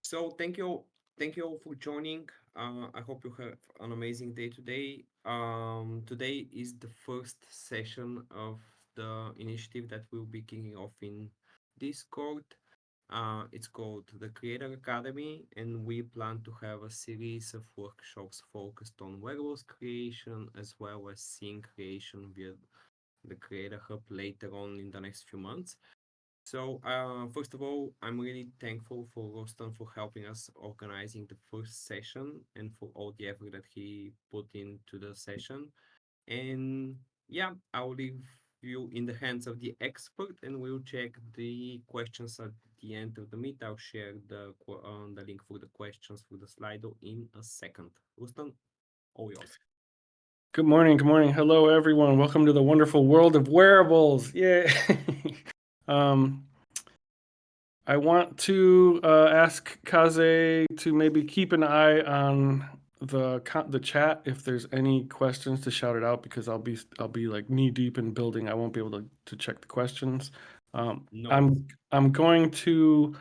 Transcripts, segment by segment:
So thank you all for joining. I hope you have an amazing day today. Today is the first session of the initiative that we'll be kicking off in Discord. It's called the Creator Academy, and we plan to have a series of workshops focused on wearables creation as well as scene creation via the Creator Hub later on in the next few months. So, first of all, I'm really thankful for Roustan for helping us organizing the first session and for all the effort that he put into the session. And yeah, I'll leave you in the hands of the expert, and we'll check the questions at the end of the meet. I'll share the link for the questions for the Slido in a second. Roustan, all yours. Good morning. Good morning. Hello, everyone. Welcome to the wonderful world of wearables. Yay. um, I want to ask Kaze to maybe keep an eye on the chat if there's any questions to shout it out because I'll be like knee deep in building. I won't be able to check the questions. No worries. I'm going to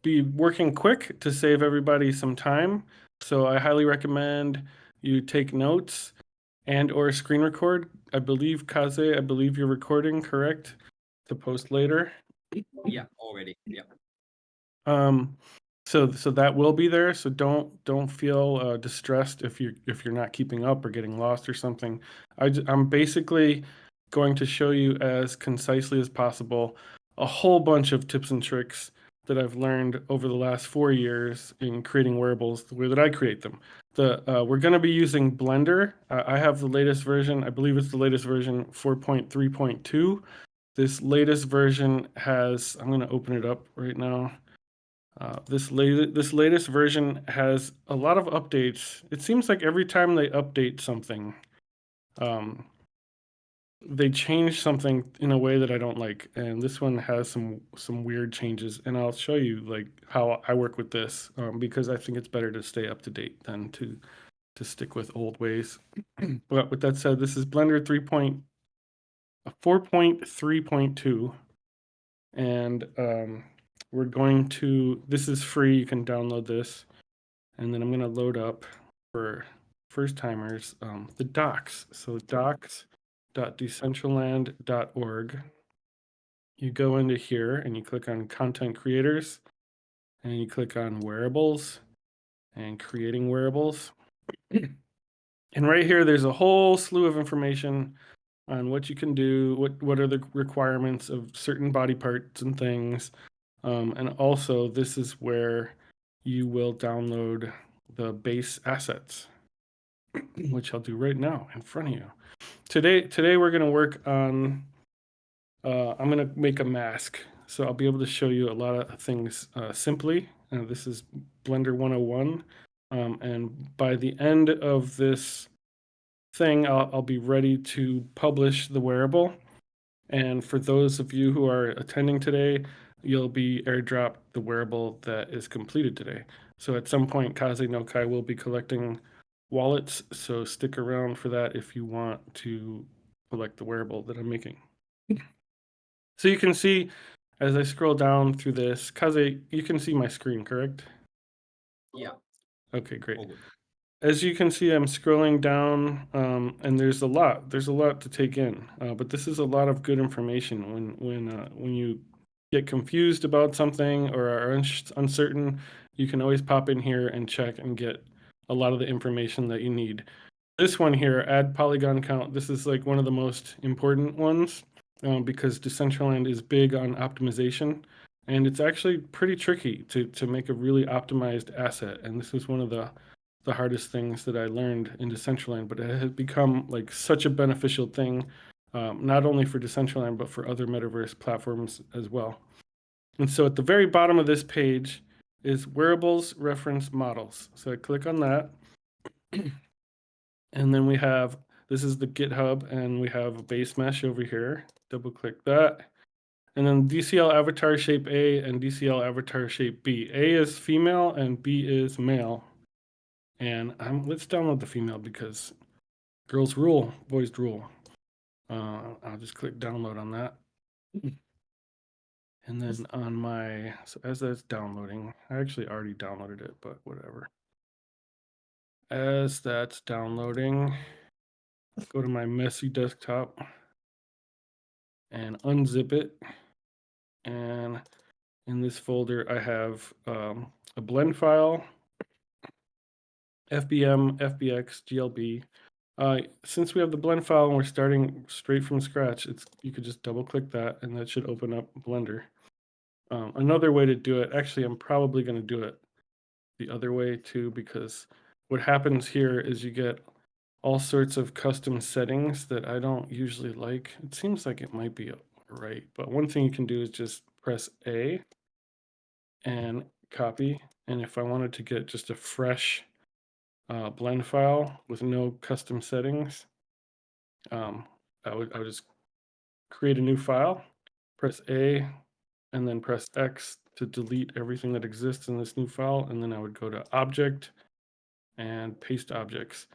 be working quick to save everybody some time. So I highly recommend you take notes and or screen record. I believe Kaze, I believe you're recording, correct? To post later. Yeah, already. Yeah. Um, so that will be there. So don't feel distressed if you're not keeping up or getting lost or something. I'm basically going to show you as concisely as possible a whole bunch of tips and tricks that I've learned over the last 4 years in creating wearables the way that I create them. We're going to be using Blender. I have the latest version. I believe it's the latest version 4.3.2. This latest version has, I'm going to open it up right now. This latest version has a lot of updates. It seems like every time they update something, um, they change something in a way that I don't like. And this one has some weird changes. And I'll show you like how I work with this because I think it's better to stay up to date than to stick with old ways. But with that said, this is Blender 4.3.2, and we're going to. This is free. You can download this. And then I'm going to load up for first timers the docs. So docs.decentraland.org. You go into here and you click on content creators and you click on wearables and creating wearables. And right here, there's a whole slew of information on what you can do, what are the requirements of certain body parts and things. And also, this is where you will download the base assets, which I'll do right now in front of you. Today we're going to work on, I'm going to make a mask. So I'll be able to show you a lot of things simply. This is Blender 101. And by the end of this thing, I'll be ready to publish the wearable. And for those of you who are attending today, you'll be airdropped the wearable that is completed today. So at some point, Kaze no Kai will be collecting wallets. So stick around for that if you want to collect the wearable that I'm making. So you can see as I scroll down through this, Kaze, you can see my screen, correct? Yeah. Okay, great. All good. As you can see, I'm scrolling down, and there's a lot. There's a lot to take in, but this is a lot of good information. When you get confused about something or are uncertain, you can always pop in here and check and get a lot of the information that you need. This one here, add polygon count. This is like one of the most important ones because Decentraland is big on optimization, and it's actually pretty tricky to make a really optimized asset. And this is one of the hardest things that I learned in Decentraland, but it has become like such a beneficial thing, not only for Decentraland, but for other metaverse platforms as well. And so at the very bottom of this page is wearables reference models. So I click on that. And then we have, this is the GitHub, and we have a base mesh over here. Double click that. And then DCL avatar shape A and DCL avatar shape B. A is female and B is male. And let's download the female because girls rule, boys rule. I'll just click download on that. And then on my, so as that's downloading, I actually already downloaded it, but whatever. As that's downloading, go to my messy desktop and unzip it. And in this folder, I have a blend file, FBM, FBX, GLB. Since we have the blend file and we're starting straight from scratch, you could just double click that and that should open up Blender. Another way to do it, actually, I'm probably going to do it the other way too, because what happens here is you get all sorts of custom settings that I don't usually like. It seems like it might be right, but one thing you can do is just press A and copy. And if I wanted to get just a fresh blend file with no custom settings, I would just create a new file, press A, and then press X to delete everything that exists in this new file. And then I would go to Object and Paste Objects.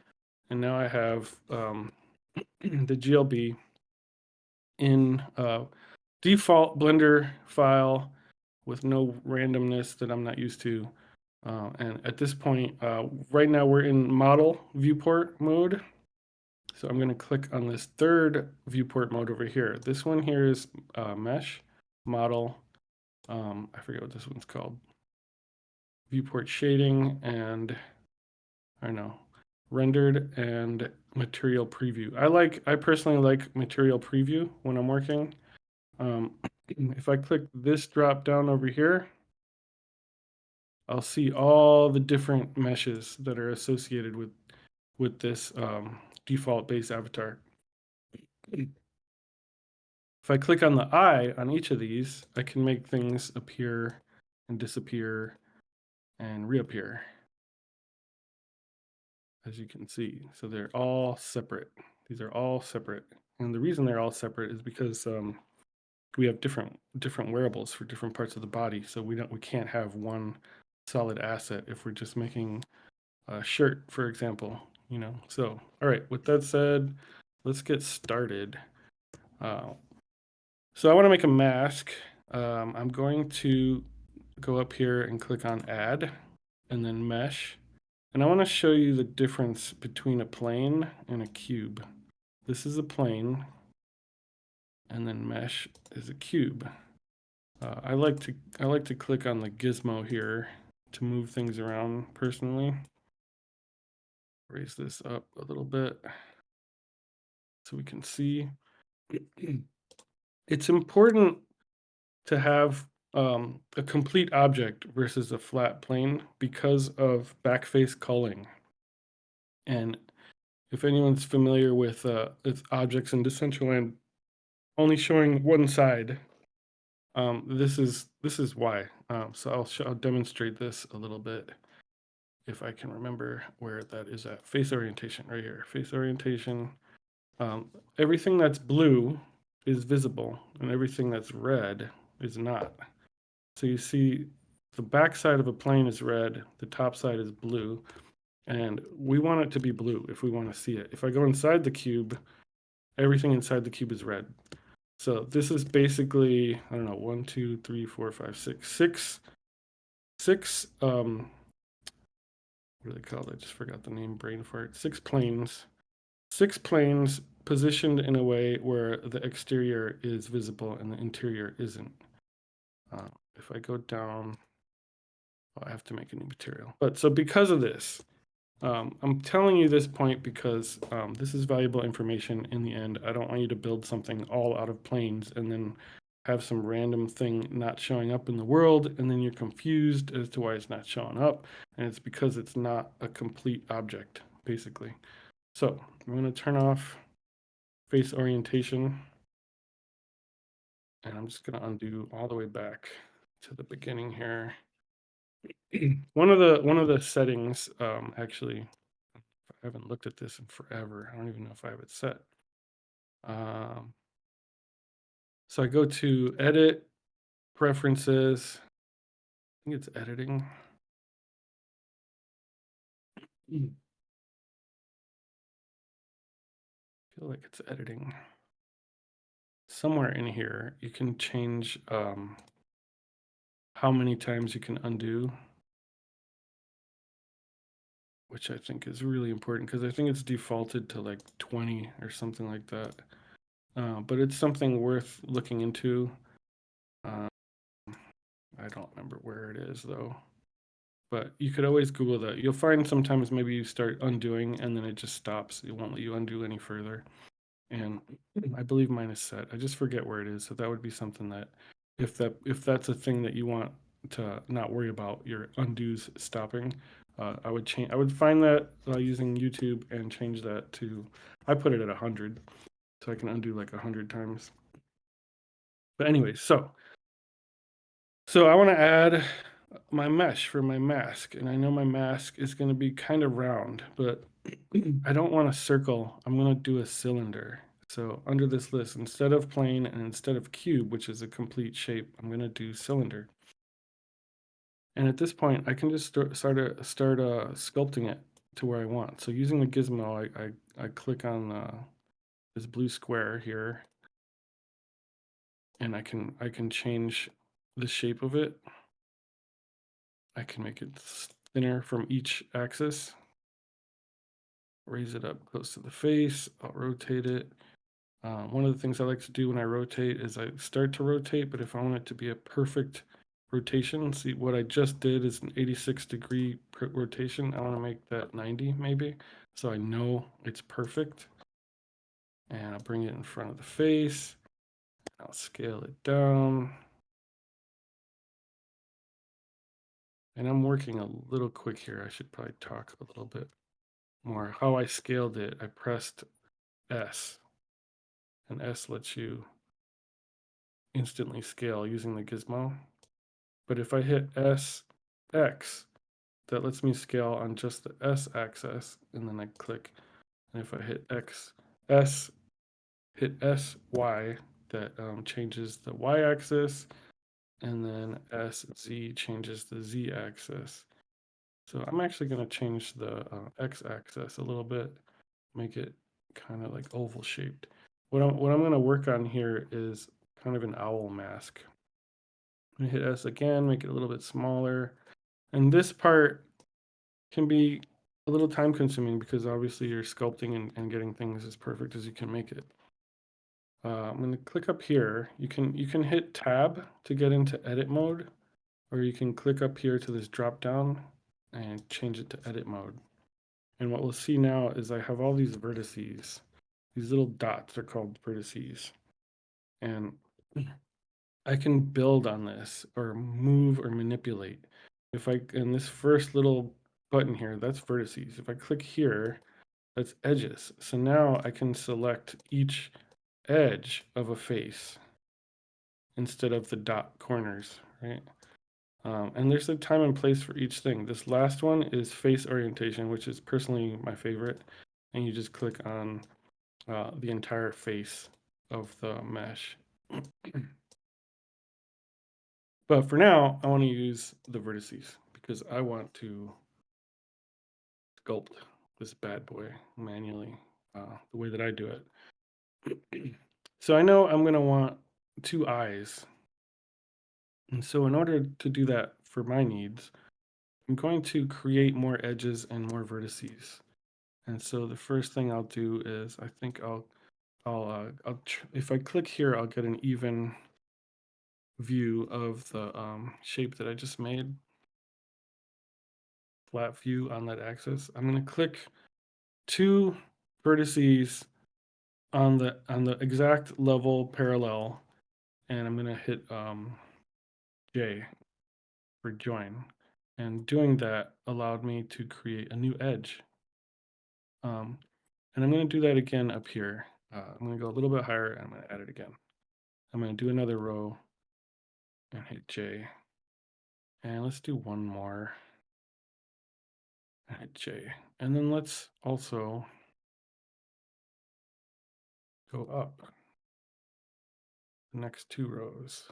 And now I have the GLB in default Blender file with no randomness that I'm not used to. And at this point, right now we're in model viewport mode. So I'm going to click on this third viewport mode over here. This one here is mesh model. I forget what this one's called. Viewport shading and I don't know, rendered and material preview. I personally like material preview when I'm working. If I click this drop down over here, I'll see all the different meshes that are associated with this default base avatar. If I click on the eye on each of these, I can make things appear and disappear and reappear, as you can see. So they're all separate. These are all separate. And the reason they're all separate is because we have different wearables for different parts of the body. So we can't have one solid asset if we're just making a shirt, for example, you know. So, all right, with that said, let's get started. So I want to make a mask. I'm going to go up here and click on add and then mesh. And I want to show you the difference between a plane and a cube. This is a plane and then mesh is a cube. I like to click on the gizmo here to move things around personally. Raise this up a little bit so we can see. It's important to have a complete object versus a flat plane because of backface culling. And if anyone's familiar with objects in Decentraland only showing one side, this is why. So I'll demonstrate this a little bit if I can remember where that is at. Face orientation right here. Face orientation. Everything that's blue is visible, and everything that's red is not. So you see, the back side of a plane is red, the top side is blue, and we want it to be blue if we want to see it. If I go inside the cube, everything inside the cube is red. So this is basically, I don't know, 1, 2, 3, 4, 5, 6, what are they called? I just forgot the name, brain fart. 6 planes. 6 planes positioned in a way where the exterior is visible and the interior isn't. If I go down, I have to make a new material. But so because of this, I'm telling you this point because this is valuable information in the end. I don't want you to build something all out of planes and then have some random thing not showing up in the world, and then you're confused as to why it's not showing up, and it's because it's not a complete object, basically. So I'm going to turn off face orientation, and I'm just going to undo all the way back to the beginning here. One of the settings, actually, I haven't looked at this in forever. I don't even know if I have it set. So I go to edit, preferences. I think it's editing. I feel like it's editing. Somewhere in here, you can change how many times you can undo, which I think is really important because I think it's defaulted to like 20 or something like that. But it's something worth looking into. I don't remember where it is though. But you could always Google that. You'll find sometimes maybe you start undoing and then it just stops. It won't let you undo any further. And I believe mine is set. I just forget where it is. So that would be something that if that's a thing that you want to not worry about your undos stopping, I would change. I would find that using YouTube and change that to. I put it at 100, so I can undo like 100 times. But anyway, so I want to add my mesh for my mask, and I know my mask is going to be kind of round, but I don't want a circle. I'm going to do a cylinder. So under this list, instead of plane and instead of cube, which is a complete shape, I'm going to do cylinder. And at this point, I can just start sculpting it to where I want. So using the gizmo, I click on this blue square here, and I can change the shape of it. I can make it thinner from each axis. Raise it up close to the face. I'll rotate it. One of the things I like to do when I rotate is I start to rotate, but if I want it to be a perfect rotation, see what I just did is an 86-degree rotation. I want to make that 90 maybe, so I know it's perfect. And I'll bring it in front of the face. I'll scale it down. And I'm working a little quick here. I should probably talk a little bit more. How I scaled it, I pressed S, and S lets you instantly scale using the gizmo. But if I hit SX, that lets me scale on just the S axis, and then I click. And if I hit hit SY, that changes the Y axis, and then SZ changes the Z axis. So I'm actually going to change the X axis a little bit, make it kind of like oval shaped. What I'm going to work on here is kind of an owl mask. I'm going to hit S again, make it a little bit smaller. And this part can be a little time consuming because obviously you're sculpting and getting things as perfect as you can make it. I'm going to click up here. You can hit tab to get into edit mode, or you can click up here to this drop down and change it to edit mode. And what we'll see now is I have all these vertices. These little dots are called vertices. And I can build on this or move or manipulate. If I, in this first little button here, that's vertices. If I click here, that's edges. So now I can select each edge of a face instead of the dot corners, right? And there's a time and place for each thing. This last one is face orientation, which is personally my favorite. And you just click on the entire face of the mesh. But for now, I want to use the vertices because I want to sculpt this bad boy manually, the way that I do it. So I know I'm going to want 2 eyes. And so in order to do that for my needs, I'm going to create more edges and more vertices. And so the first thing I'll do is I think if I click here, I'll get an even view of the shape that I just made. Flat view on that axis. I'm going to click 2 vertices on the exact level parallel, and I'm going to hit J for join. And doing that allowed me to create a new edge. And I'm going to do that again up here. I'm going to go a little bit higher and I'm going to add it again. I'm going to do another row and hit J. And let's do one more and hit J. And then let's also go up the next 2 rows.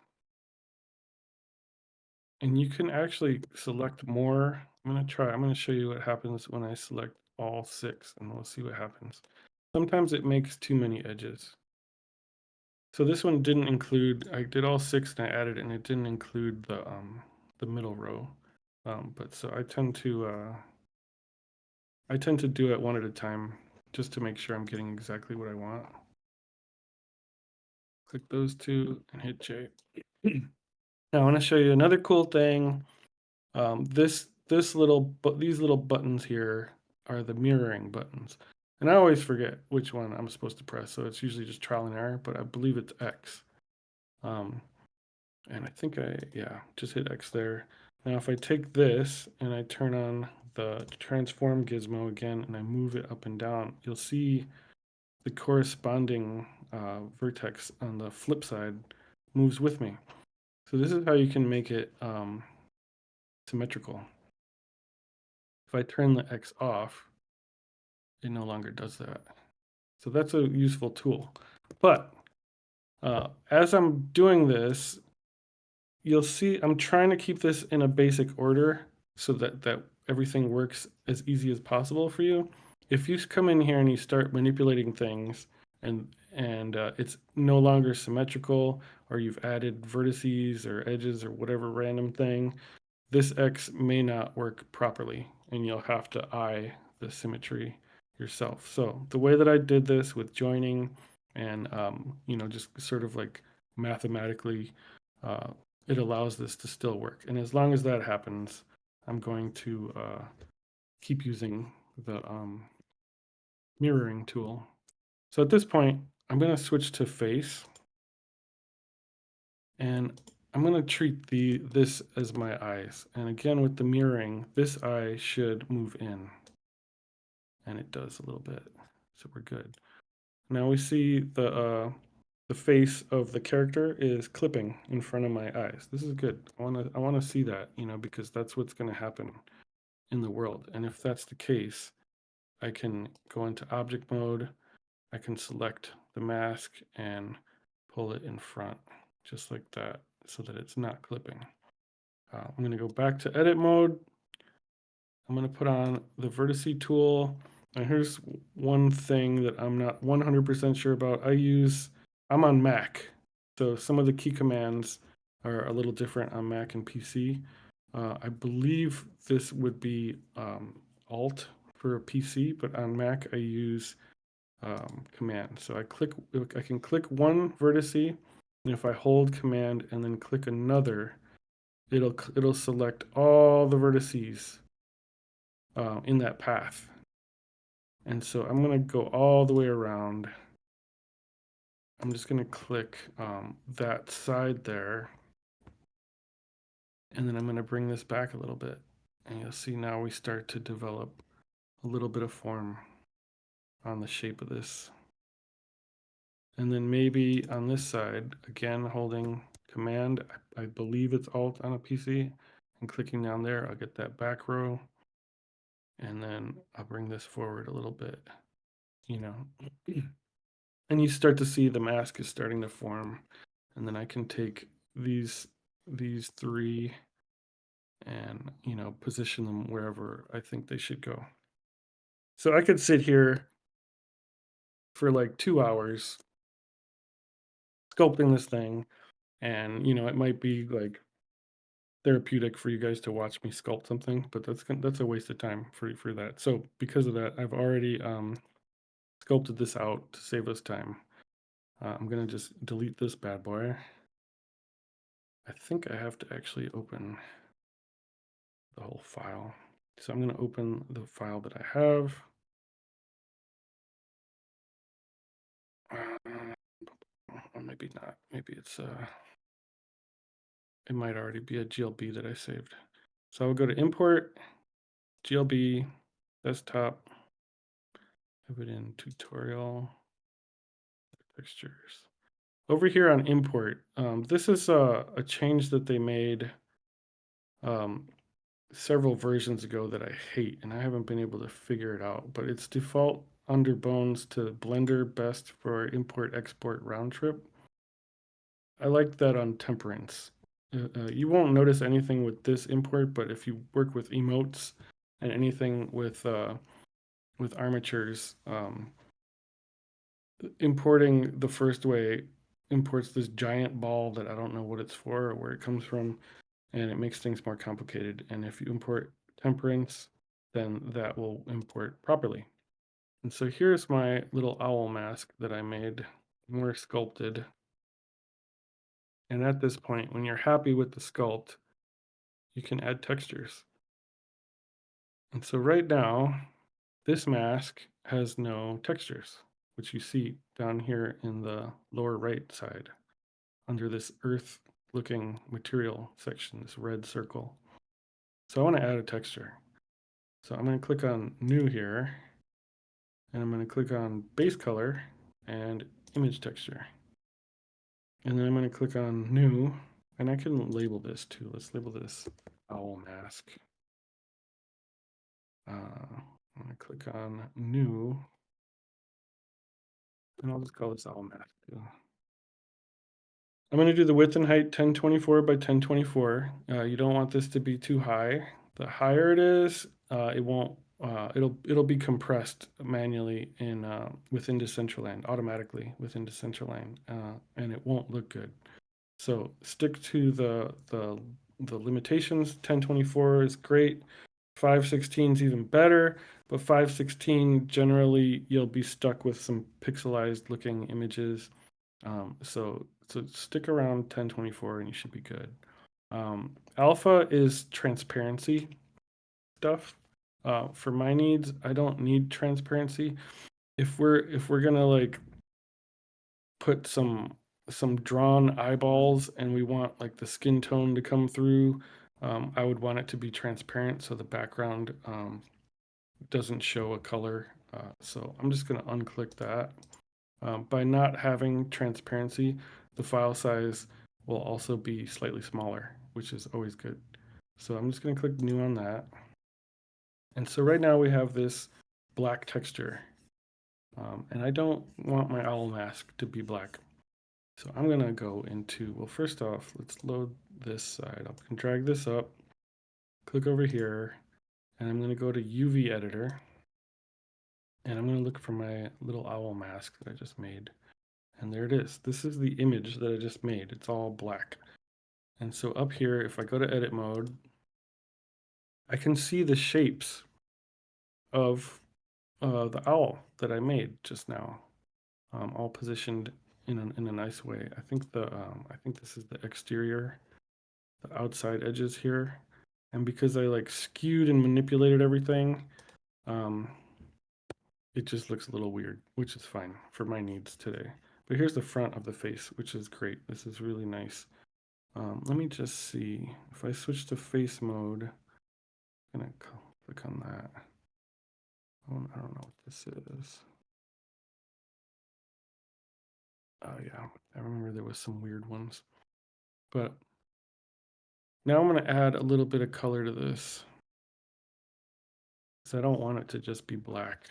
And you can actually select more. I'm going to show you what happens when I select all 6 and we'll see what happens. Sometimes it makes too many edges. So this one didn't include, I did all 6 and I added it and it didn't include the middle row. But so I tend to do it one at a time just to make sure I'm getting exactly what I want. Click those two and hit J. Now I want to show you another cool thing. These little buttons here are the mirroring buttons, and I always forget which one I'm supposed to press. So it's usually just trial and error, but I believe it's X. And I think just hit X there. Now if I take this and I turn on the transform gizmo again and I move it up and down, you'll see the corresponding vertex on the flip side moves with me. So this is how you can make it symmetrical. If I turn the X off, it no longer does that. So that's a useful tool. But as I'm doing this, you'll see I'm trying to keep this in a basic order so that everything works as easy as possible for you. If you come in here and you start manipulating things and it's no longer symmetrical, or you've added vertices or edges or whatever random thing, this X may not work properly and you'll have to eye the symmetry yourself. So the way that I did this with joining and just sort of like mathematically, uh, it allows this to still work. And as long as that happens, I'm going to keep using the mirroring tool. So at this point, I'm going to switch to face, and I'm going to treat this as my eyes. And again, with the mirroring, this eye should move in, and it does a little bit. So we're good. Now we see the face of the character is clipping in front of my eyes. This is good. I want to see that, because that's what's going to happen in the world. And if that's the case, I can go into object mode. I can select the mask and pull it in front, just like that, so that it's not clipping. I'm going to go back to edit mode. I'm going to put on the vertice tool. And here's one thing that I'm not 100% sure about. I'm on Mac, so some of the key commands are a little different on Mac and PC. I believe this would be Alt for a PC, but on Mac I use Command. So I can click one vertice, and if I hold Command and then click another, it'll select all the vertices in that path. And so I'm going to go all the way around. I'm just going to click that side there. And then I'm going to bring this back a little bit. And you'll see now we start to develop a little bit of form on the shape of this. And then maybe on this side, again, holding Command, I believe it's Alt on a PC, and clicking down there, I'll get that back row. And then I'll bring this forward a little bit, And you start to see the mask is starting to form. And then I can take these three and, position them wherever I think they should go. So I could sit here for like 2 hours sculpting this thing, and, it might be like therapeutic for you guys to watch me sculpt something, but that's a waste of time for that. So because of that, I've already sculpted this out to save us time. I'm gonna just delete this bad boy. I think I have to actually open the whole file. So I'm gonna open the file that I have. Or maybe not. Maybe it might already be a GLB that I saved. So I'll go to import, GLB, desktop, have it in tutorial, textures. Over here on import, this is a change that they made several versions ago that I hate, and I haven't been able to figure it out, but it's default under bones to Blender best for import export round trip. I like that on temperance. You won't notice anything with this import, but if you work with emotes and anything with armatures, importing the first way imports this giant ball that I don't know what it's for or where it comes from. and it makes things more complicated. And if you import temperance, then that will import properly. And so here's my little owl mask that I made, more sculpted. And at this point, when you're happy with the sculpt, you can add textures. And so right now, this mask has no textures, which you see down here in the lower right side under this earth looking material section, this red circle. So I want to add a texture. So I'm going to click on new here, and I'm going to click on base color and image texture. And then I'm going to click on new, and I can label this too. Let's label this owl mask. I'm going to click on new, and I'll just call this owl mask too. I'm going to do the width and height 1024 by 1024. You don't want this to be too high. The higher it is, it won't. It'll be compressed manually in within Decentraland, automatically within Decentraland, and it won't look good. So stick to the limitations. 1024 is great. 516 is even better, but 516 generally you'll be stuck with some pixelized looking images. So stick around 1024 and you should be good. Alpha is transparency stuff. For my needs, I don't need transparency. If we're gonna like put some drawn eyeballs and we want like the skin tone to come through, I would want it to be transparent so the background doesn't show a color. So I'm just gonna unclick that. By not having transparency, the file size will also be slightly smaller, which is always good. So I'm just going to click new on that. And so right now we have this black texture. And I don't want my owl mask to be black. So I'm going to go into, well, first off, let's load this side. I'm going to drag this up, click over here, and I'm going to go to UV editor. And I'm going to look for my little owl mask that I just made. And there it is. This is the image that I just made. It's all black. And so up here, if I go to edit mode, I can see the shapes of the owl that I made just now, all positioned in a nice way. I think this is the exterior, the outside edges here. And because I like skewed and manipulated everything, it just looks a little weird, which is fine for my needs today. But here's the front of the face, which is great. This is really nice. Let me just see. If I switch to face mode, I'm gonna click on that. Oh, I don't know what this is. Oh yeah, I remember there was some weird ones. But now I'm gonna add a little bit of color to this, because I don't want it to just be black.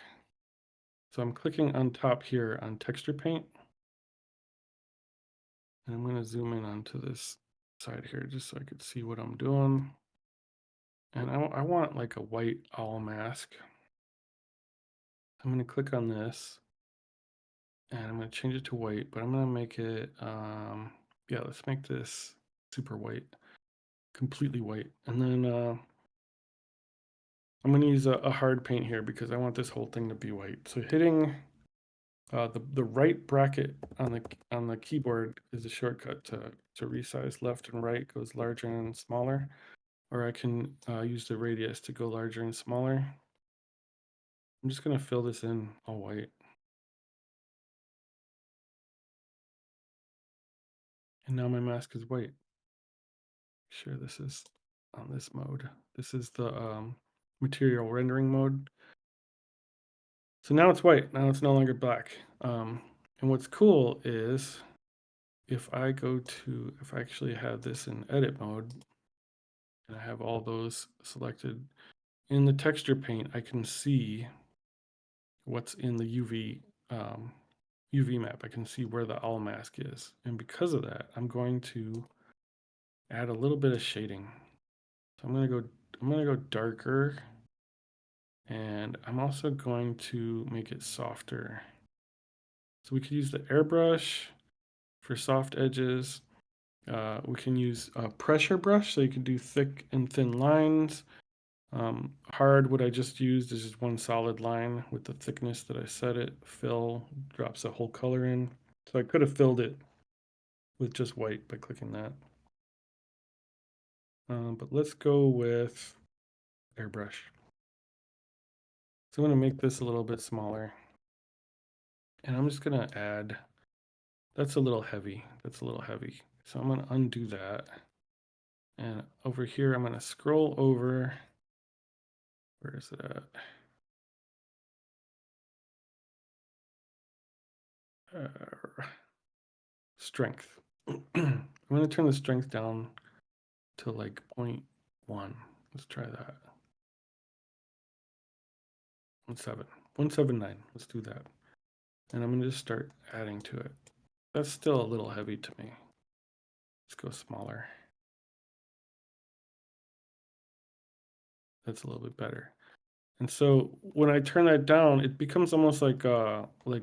So I'm clicking on top here on texture paint. And I'm gonna zoom in onto this side here just so I could see what I'm doing. And I want like a white owl mask. I'm going to click on this and I'm going to change it to white, but I'm going to make it, yeah, let's make this super white, completely white. And then I'm going to use a hard paint here because I want this whole thing to be white. So hitting the right bracket on the keyboard is a shortcut to resize. Left and right goes larger and smaller, or I can use the radius to go larger and smaller. I'm just going to fill this in all white. And now my mask is white. Sure, this is on this mode. This is the material rendering mode. So now it's white. Now it's no longer black. And what's cool is if I actually have this in edit mode and I have all those selected in the texture paint, I can see what's in the UV map. I can see where the owl mask is. And because of that, I'm going to add a little bit of shading. So I'm gonna go darker, and I'm also going to make it softer. So we could use the airbrush for soft edges, We can use a pressure brush, so you can do thick and thin lines. Hard, what I just used is just one solid line with the thickness that I set it. Fill drops a whole color in. So I could have filled it with just white by clicking that. But let's go with airbrush. So I'm going to make this a little bit smaller. And I'm just going to add, that's a little heavy. That's a little heavy. So I'm going to undo that. And over here, I'm going to scroll over. Where is it at? Strength. I'm going to turn the strength down to like 0.1. Let's try that. 179. Let's do that. And I'm going to just start adding to it. That's still a little heavy to me. Let's go smaller. That's a little bit better. And so when I turn that down, it becomes almost like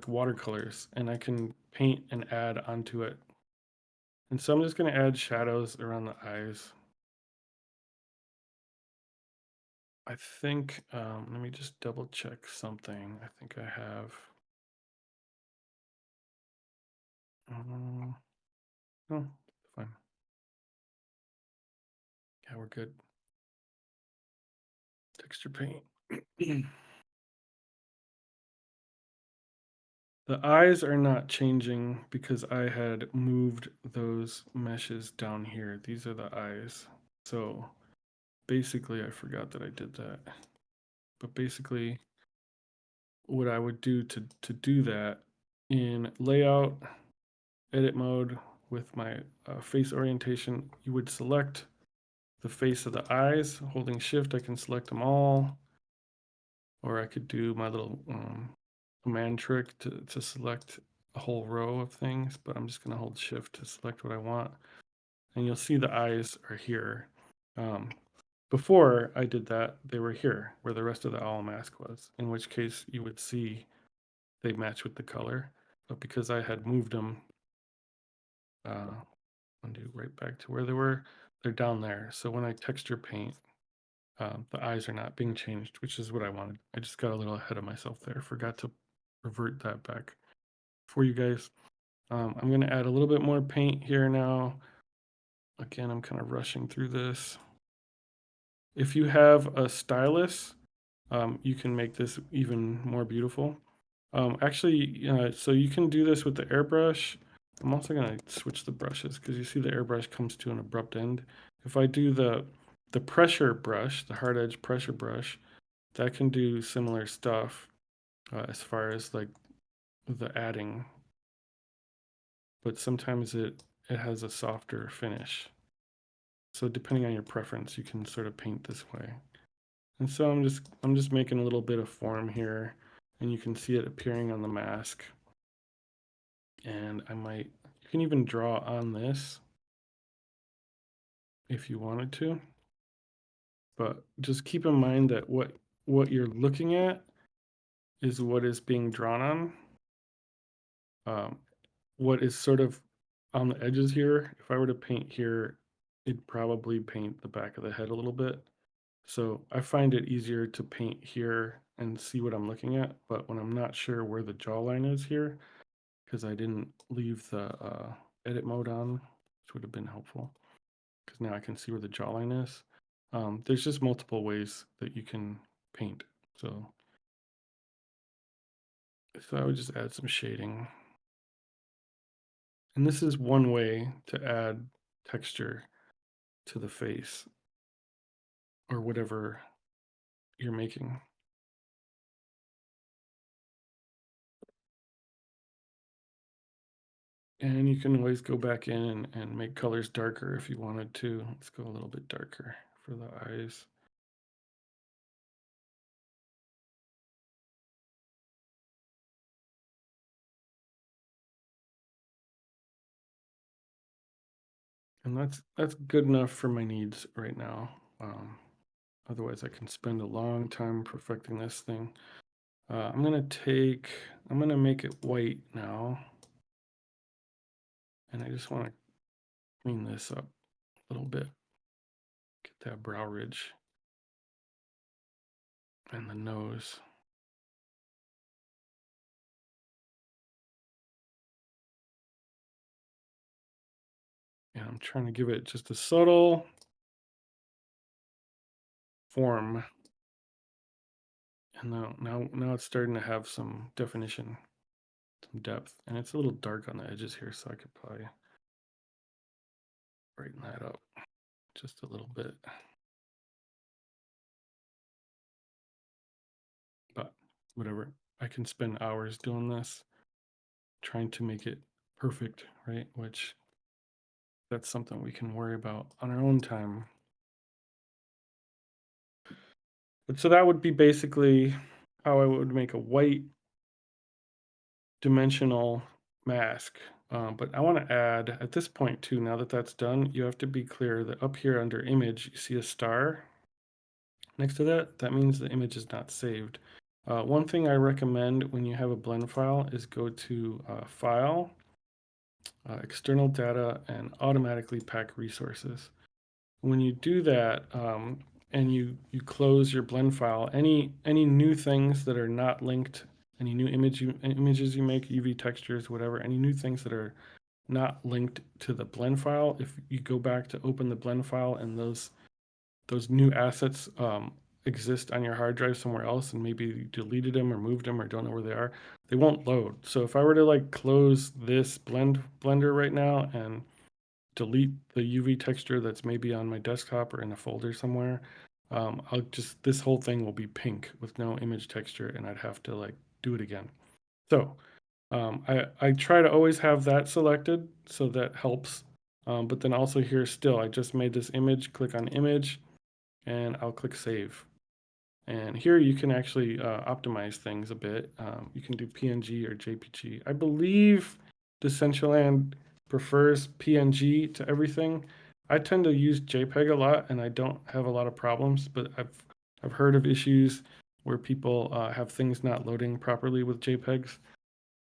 watercolors, and I can paint and add onto it. And so I'm just going to add shadows around the eyes. I think, let me just double check something. I think I have. Oh, fine. Yeah, we're good. Texture paint. The eyes are not changing because I had moved those meshes down here. These are the eyes. So basically, I forgot that I did that. But basically, what I would do to do that in layout, edit mode with my face orientation, you would select the face of the eyes. Holding shift, I can select them all. Or I could do my little command trick to select a whole row of things, but I'm just going to hold shift to select what I want. And you'll see the eyes are here. Before I did that, they were here where the rest of the owl mask was, in which case you would see they match with the color. But because I had moved them, undo right back to where they were, they're down there. So when I texture paint, the eyes are not being changed, which is what I wanted. I just got a little ahead of myself there. Forgot to revert that back for you guys. I'm going to add a little bit more paint here now. Again, I'm kind of rushing through this. If you have a stylus, you can make this even more beautiful. Actually, so you can do this with the airbrush. I'm also going to switch the brushes because you see the airbrush comes to an abrupt end. If I do the pressure brush, the hard edge pressure brush, that can do similar stuff as far as like the adding, but sometimes it has a softer finish. So depending on your preference, you can sort of paint this way. And so I'm just making a little bit of form here, and you can see it appearing on the mask. And you can even draw on this if you wanted to. But just keep in mind that what you're looking at is what is being drawn on. What is sort of on the edges here, if I were to paint here, it'd probably paint the back of the head a little bit. So I find it easier to paint here and see what I'm looking at. But when I'm not sure where the jawline is here, because I didn't leave the edit mode on, which would have been helpful, because now I can see where the jawline is. There's just multiple ways that you can paint. So I would just add some shading. And this is one way to add texture to the face or whatever you're making. And you can always go back in and make colors darker if you wanted to. Let's go a little bit darker for the eyes. And that's good enough for my needs right now. Otherwise, I can spend a long time perfecting this thing. I'm gonna make it white now. And I just want to clean this up a little bit. Get that brow ridge and the nose. And I'm trying to give it just a subtle form. And now it's starting to have some definition, some depth. And it's a little dark on the edges here, so I could probably brighten that up just a little bit. But whatever, I can spend hours doing this, trying to make it perfect, right? Which that's something we can worry about on our own time. But so that would be basically how I would make a white dimensional mask. But I want to add at this point too, now that that's done, you have to be clear that up here under image, you see a star next to that. That means the image is not saved. One thing I recommend when you have a blend file is go to File, External Data, and Automatically Pack Resources. When you do that, and you close your blend file, any new things that are not linked, any new images you make, UV textures, whatever, any new things that are not linked to the blend file, if you go back to open the blend file and those new assets exist on your hard drive somewhere else, and maybe you deleted them or moved them or don't know where they are, they won't load. So if I were to like close this blender right now and delete the UV texture that's maybe on my desktop or in a folder somewhere, this whole thing will be pink with no image texture, and I'd have to like do it again. So I try to always have that selected, so that helps. But then also here still, I just made this image, click on image, and I'll click save. And here you can actually optimize things a bit. You can do PNG or JPG. I believe Decentraland prefers PNG to everything. I tend to use JPEG a lot, and I don't have a lot of problems, but I've heard of issues where people have things not loading properly with JPEGs.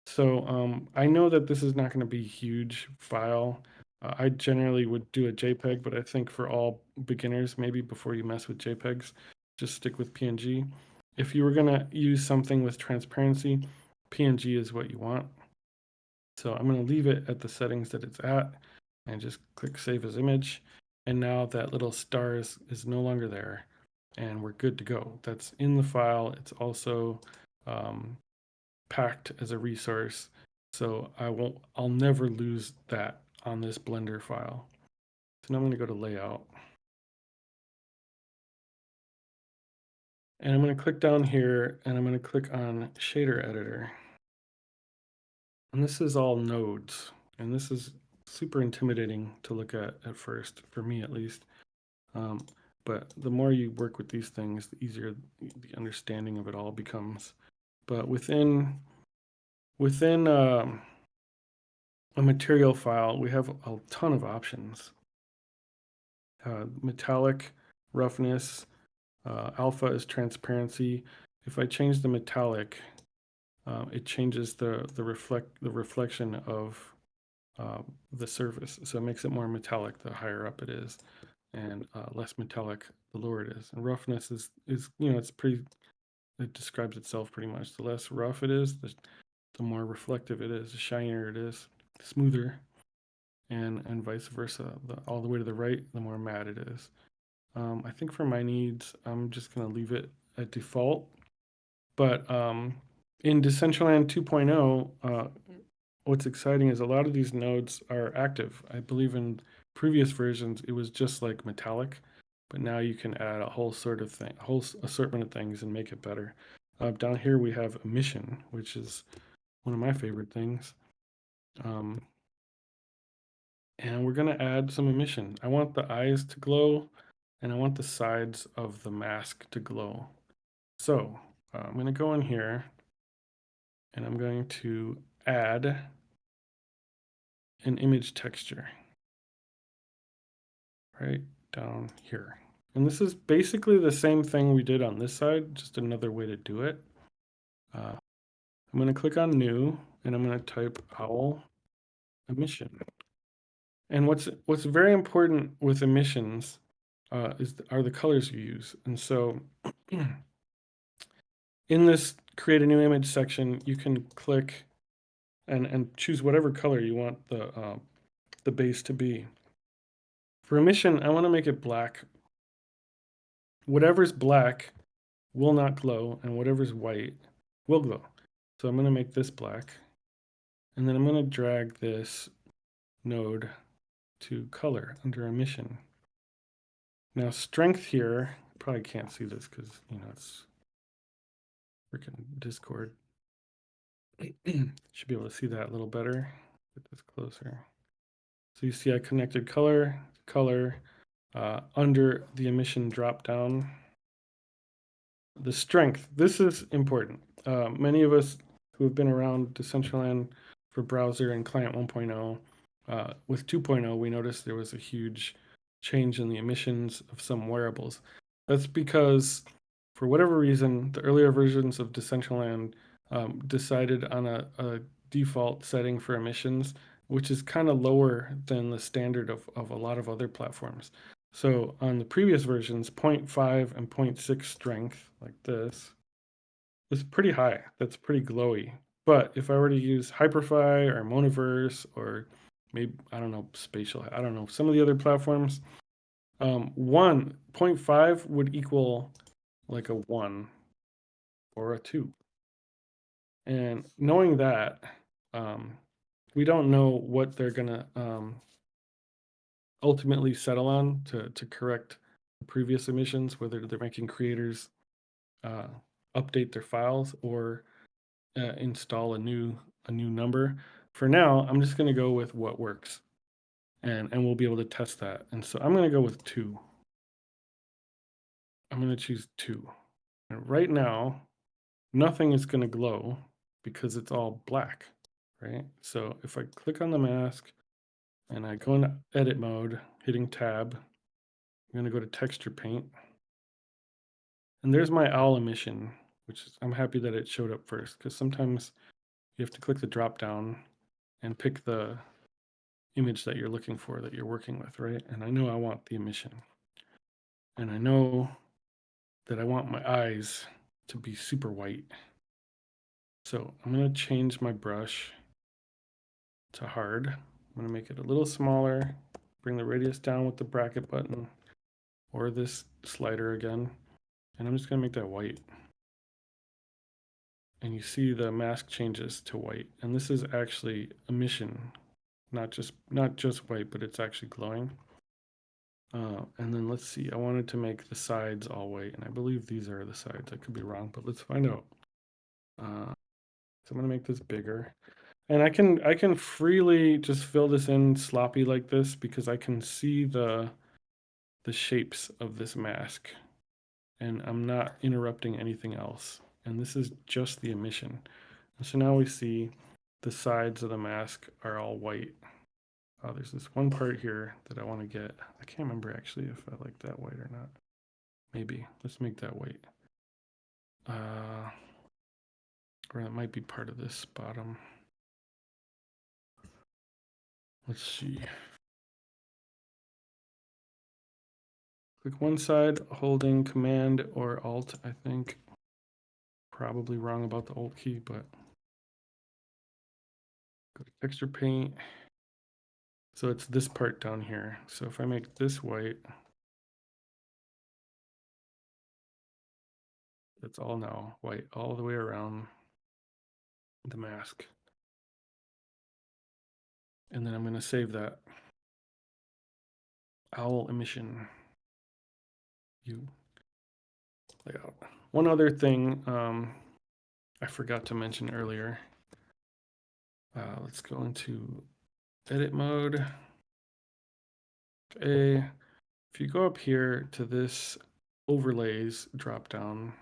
So I know that this is not going to be a huge file. I generally would do a JPEG, but I think for all beginners, maybe before you mess with JPEGs, just stick with PNG. If you were going to use something with transparency, PNG is what you want. So I'm going to leave it at the settings that it's at and just click Save as Image. And now that little star is no longer there, and we're good to go. That's in the file. It's also packed as a resource, so I'll never lose that on this Blender file. So now I'm going to go to Layout, and I'm going to click down here, and I'm going to click on Shader Editor. And this is all nodes, and this is super intimidating to look at first, for me at least. But the more you work with these things, the easier the understanding of it all becomes. But within a material file, we have a ton of options. Metallic, roughness, alpha is transparency. If I change the metallic, it changes the reflection of the surface. So it makes it more metallic the higher up it is, and less metallic the lower it is. And roughness is it describes itself pretty much. The less rough it is, the more reflective it is, the shinier it is, smoother, and vice versa. All the way to the right, the more matte it is. I think for my needs, I'm just going to leave it at default. But in Decentraland 2.0, what's exciting is a lot of these nodes are active. I believe in previous versions, it was just like metallic, but now you can add a whole assortment of things and make it better. Down here we have Emission, which is one of my favorite things. And we're going to add some emission. I want the eyes to glow, and I want the sides of the mask to glow. So I'm going to go in here, and I'm going to add an image texture right down here. And this is basically the same thing we did on this side, just another way to do it. I'm going to click on New, and I'm going to type Owl Emission. And what's very important with emissions are the colors you use. And so in this create a new image section, you can click and choose whatever color you want the base to be. For emission, I want to make it black. Whatever's black will not glow, and whatever's white will glow. So I'm going to make this black, and then I'm going to drag this node to color under emission. Now strength here, probably can't see this because it's freaking Discord. Should be able to see that a little better. Get this closer. So you see I connected color under the emission drop down. The strength, this is important. Many of us who have been around Decentraland for browser and client 1.0, with 2.0, we noticed there was a huge change in the emissions of some wearables. That's because, for whatever reason, the earlier versions of Decentraland decided on a default setting for emissions, which is kind of lower than the standard of a lot of other platforms. So on the previous versions, 0.5 and 0.6 strength, like this, is pretty high. That's pretty glowy. But if I were to use Hyperfy or Monoverse or maybe, I don't know, Spatial, I don't know, some of the other platforms, 1.5 would equal like a 1 or a 2. And knowing that, we don't know what they're going to ultimately settle on to correct the previous emissions, whether they're making creators update their files or install a new number. For now, I'm just going to go with what works, and we'll be able to test that. And so I'm going to go with 2. I'm going to choose 2. And right now, nothing is going to glow because it's all black, right? So if I click on the mask and I go into edit mode, hitting tab, I'm going to go to texture paint. And there's my owl emission, which is, I'm happy that it showed up first, because sometimes you have to click the drop down and pick the image that you're looking for, that you're working with, right? And I know I want the emission. And I know that I want my eyes to be super white. So I'm going to change my brush to hard. I'm going to make it a little smaller, bring the radius down with the bracket button or this slider again. And I'm just going to make that white. And you see the mask changes to white. And this is actually emission, not just white, but it's actually glowing. And then let's see, I wanted to make the sides all white, and I believe these are the sides. I could be wrong, but let's find out. So I'm gonna make this bigger. And I can freely just fill this in sloppy like this because I can see the shapes of this mask, and I'm not interrupting anything else. And this is just the emission. And so now we see the sides of the mask are all white. There's this one part here that I want to get. I can't remember actually if I like that white or not. Maybe. Let's make that white. Or that might be part of this bottom. Let's see. Click one side, holding Command or Alt, I think. Probably wrong about the Alt key, but go to Texture Paint. So it's this part down here. So if I make this white, that's all now white all the way around the mask. And then I'm going to save that. Owl emission. Layout. One other thing I forgot to mention earlier. Let's go into edit mode. Okay. If you go up here to this overlays drop down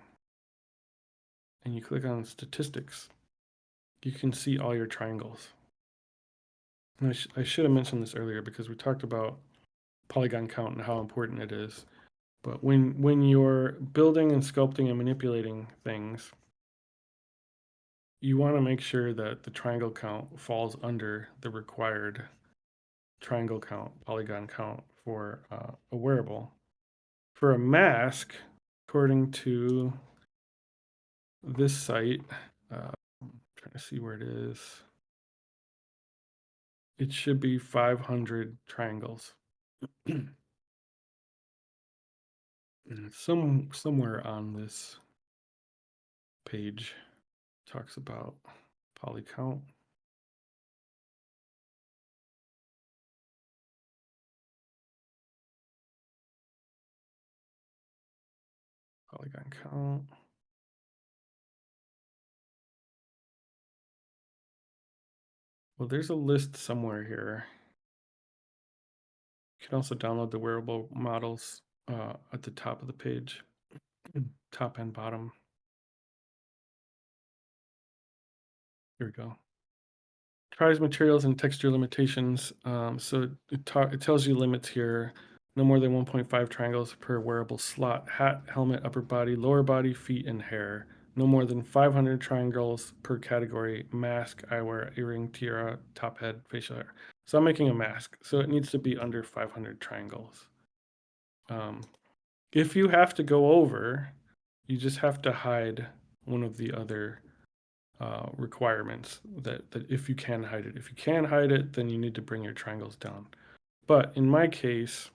and you click on statistics, you can see all your triangles. And I should have mentioned this earlier because we talked about polygon count and how important it is. But when you're building and sculpting and manipulating things, you want to make sure that the triangle count falls under the required triangle count, polygon count for a wearable. For a mask, according to this site, I'm trying to see where it is. It should be 500 triangles. And it's somewhere on this page talks about poly count. Polygon count. Well, there's a list somewhere here. You can also download the wearable models at the top of the page, top and bottom. Here we go. Tries materials and texture limitations. So it tells you limits here. No more than 1.5 triangles per wearable slot, hat, helmet, upper body, lower body, feet, and hair. No more than 500 triangles per category, mask, eyewear, earring, tiara, top head, facial hair. So I'm making a mask, so it needs to be under 500 triangles. If you have to go over, you just have to hide one of the other requirements that if you can hide it. If you can hide it, then you need to bring your triangles down. But in my case,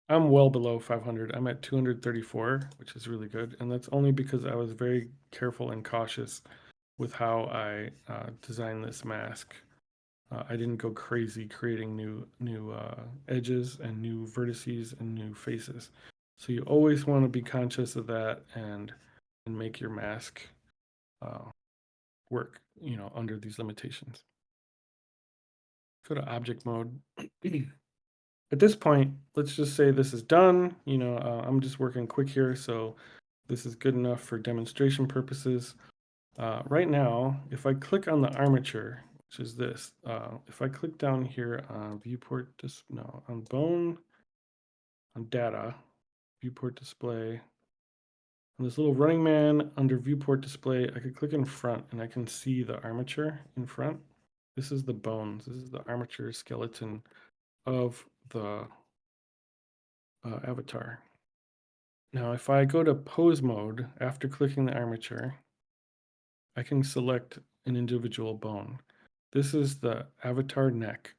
I'm well below 500. I'm at 234, which is really good. And that's only because I was very careful and cautious with how I designed this mask. I didn't go crazy creating new edges and new vertices and new faces. So you always want to be conscious of that and make your mask work, under these limitations. Go to object mode. At this point, let's just say this is done. I'm just working quick here, so this is good enough for demonstration purposes. Right now, if I click on the armature, which is this, if I click down here on on bone, on data, viewport display, on this little running man under viewport display, I could click in front and I can see the armature in front. This is the bones. This is the armature skeleton of the avatar. Now, if I go to pose mode after clicking the armature, I can select an individual bone. This is the avatar neck.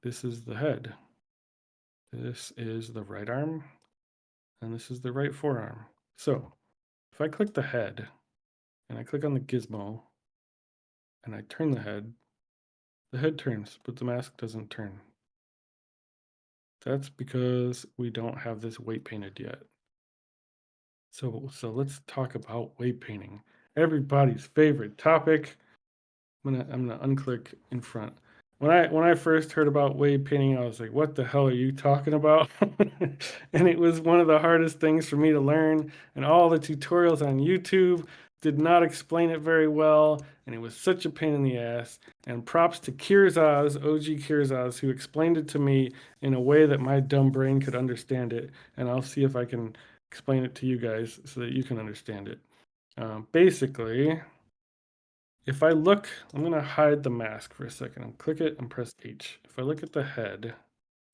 This is the head. This is the right arm. And this is the right forearm. So if I click the head and I click on the gizmo and I turn the head turns, but the mask doesn't turn. That's because we don't have this weight painted yet. So let's talk about weight painting. Everybody's favorite topic. I'm gonna unclick in front. When I first heard about weight painting, I was like, "What the hell are you talking about?" And it was one of the hardest things for me to learn. And all the tutorials on YouTube did not explain it very well, and it was such a pain in the ass. And props to Kirzaz, OG Kirzaz, who explained it to me in a way that my dumb brain could understand it. And I'll see if I can explain it to you guys so that you can understand it. Basically, if I look, I'm going to hide the mask for a second and click it and press H. If I look at the head,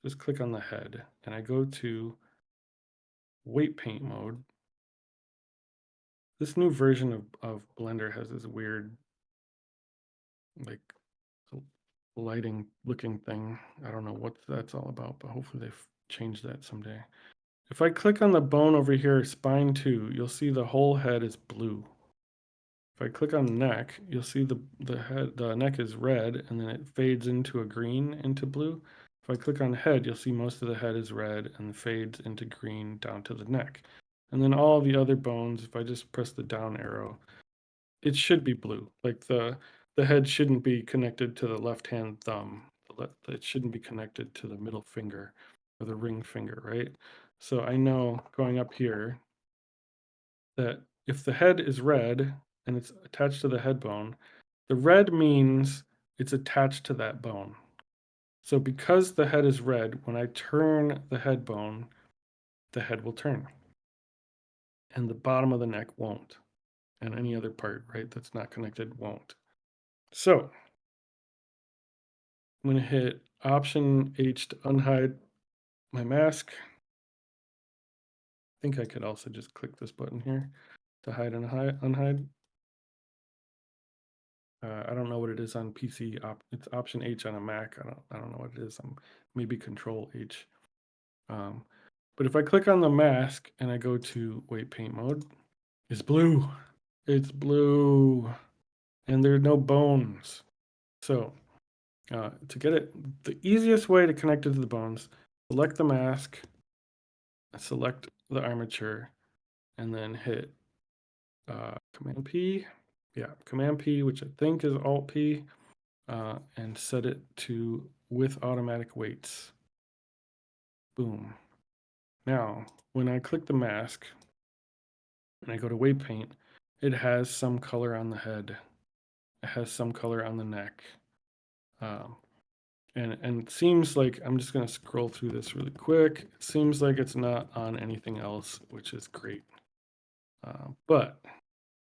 just click on the head and I go to weight paint mode. This new version of Blender has this weird, like, lighting looking thing. I don't know what that's all about, but hopefully they've changed that someday. If I click on the bone over here, spine 2, you'll see the whole head is blue. If I click on neck, you'll see the neck is red and then it fades into a green into blue. If I click on head, you'll see most of the head is red and fades into green down to the neck. And then all the other bones, if I just press the down arrow, it should be blue. Like the head shouldn't be connected to the left hand thumb. It shouldn't be connected to the middle finger or the ring finger, right? So I know going up here that if the head is red and it's attached to the head bone, the red means it's attached to that bone. So because the head is red, when I turn the head bone, the head will turn. And the bottom of the neck won't. And any other part, right, that's not connected won't. So I'm going to hit Option H to unhide my mask. I think I could also just click this button here to hide and unhide. I don't know what it is on PC. It's Option H on a Mac. I don't know what it is. Maybe Control H. But if I click on the mask and I go to weight paint mode, it's blue. It's blue, and there are no bones. So to get it, the easiest way to connect it to the bones, select the mask, select the armature, and then hit Command P. Yeah, Command P, which I think is Alt P, and set it to with automatic weights. Boom. Now, when I click the mask and I go to weight paint, it has some color on the head. It has some color on the neck. Um, and it seems like, I'm just going to scroll through this really quick. It seems like it's not on anything else, which is great. But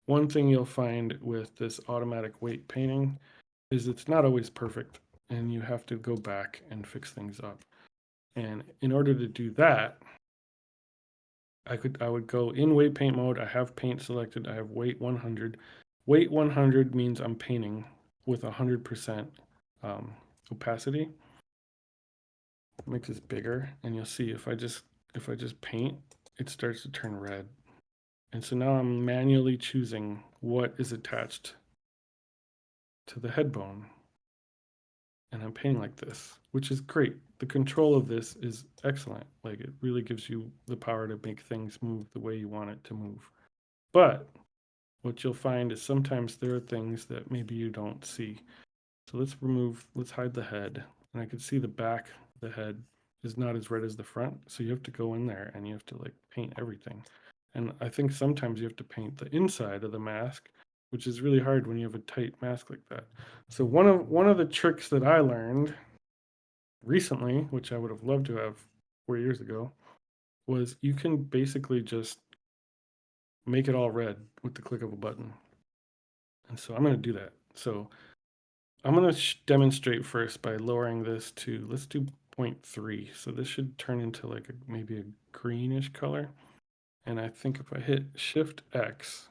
one thing you'll find with this automatic weight painting is it's not always perfect, and you have to go back and fix things up. And in order to do that, I would go in weight paint mode. I have paint selected. I have weight 100. Weight 100 means I'm painting with 100% opacity. Makes this bigger, and you'll see if I just paint, it starts to turn red. And so now I'm manually choosing what is attached to the head bone. And I'm painting like this, which is great. The control of this is excellent. Like, it really gives you the power to make things move the way you want it to move. But what you'll find is sometimes there are things that maybe you don't see. So let's hide the head. And I can see the back of the head is not as red as the front. So you have to go in there and you have to like paint everything. And I think sometimes you have to paint the inside of the mask, which is really hard when you have a tight mask like that. So one of the tricks that I learned recently, which I would have loved to have 4 years ago, was you can basically just make it all red with the click of a button. And so I'm going to do that. So I'm going to demonstrate first by lowering this to, let's do 0.3. So this should turn into like maybe a greenish color. And I think if I hit Shift X,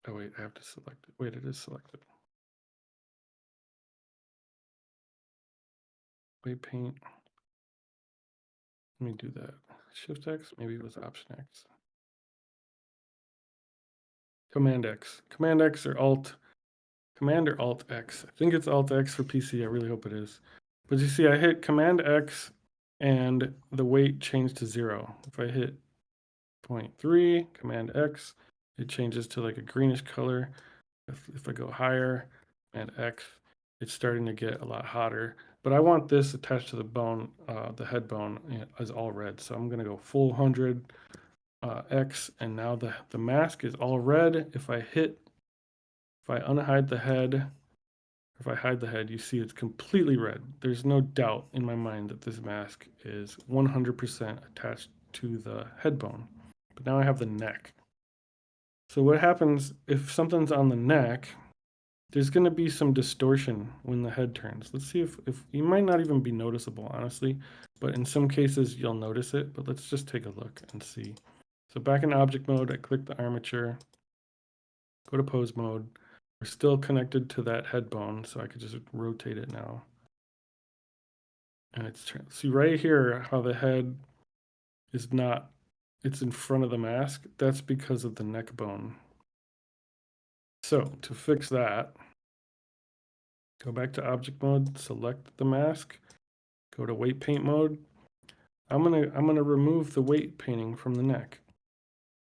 oh wait, I have to select it. Wait, it is selected. Weight paint. Let me do that. Shift X, maybe it was Option X. Command X. Command X or Alt. Command or Alt X. I think it's Alt X for PC. I really hope it is. But you see, I hit Command X and the weight changed to 0. If I hit 0.3, Command X, it changes to like a greenish color. If I go higher, Command X, it's starting to get a lot hotter. But I want this attached to the bone, the head bone, as all red. So I'm going to go full 100 X, and now the mask is all red. If I unhide the head, if I hide the head, you see it's completely red. There's no doubt in my mind that this mask is 100% attached to the head bone. But now I have the neck. So what happens if something's on the neck, there's going to be some distortion when the head turns. Let's see if you might not even be noticeable, honestly, but in some cases you'll notice it. But let's just take a look and see. So back in object mode, I click the armature, go to pose mode. We're still connected to that head bone, so I could just rotate it now. And it's, see right here how the head is not, it's in front of the mask. That's because of the neck bone. So to fix that, go back to object mode, select the mask, go to weight paint mode. I'm gonna remove the weight painting from the neck.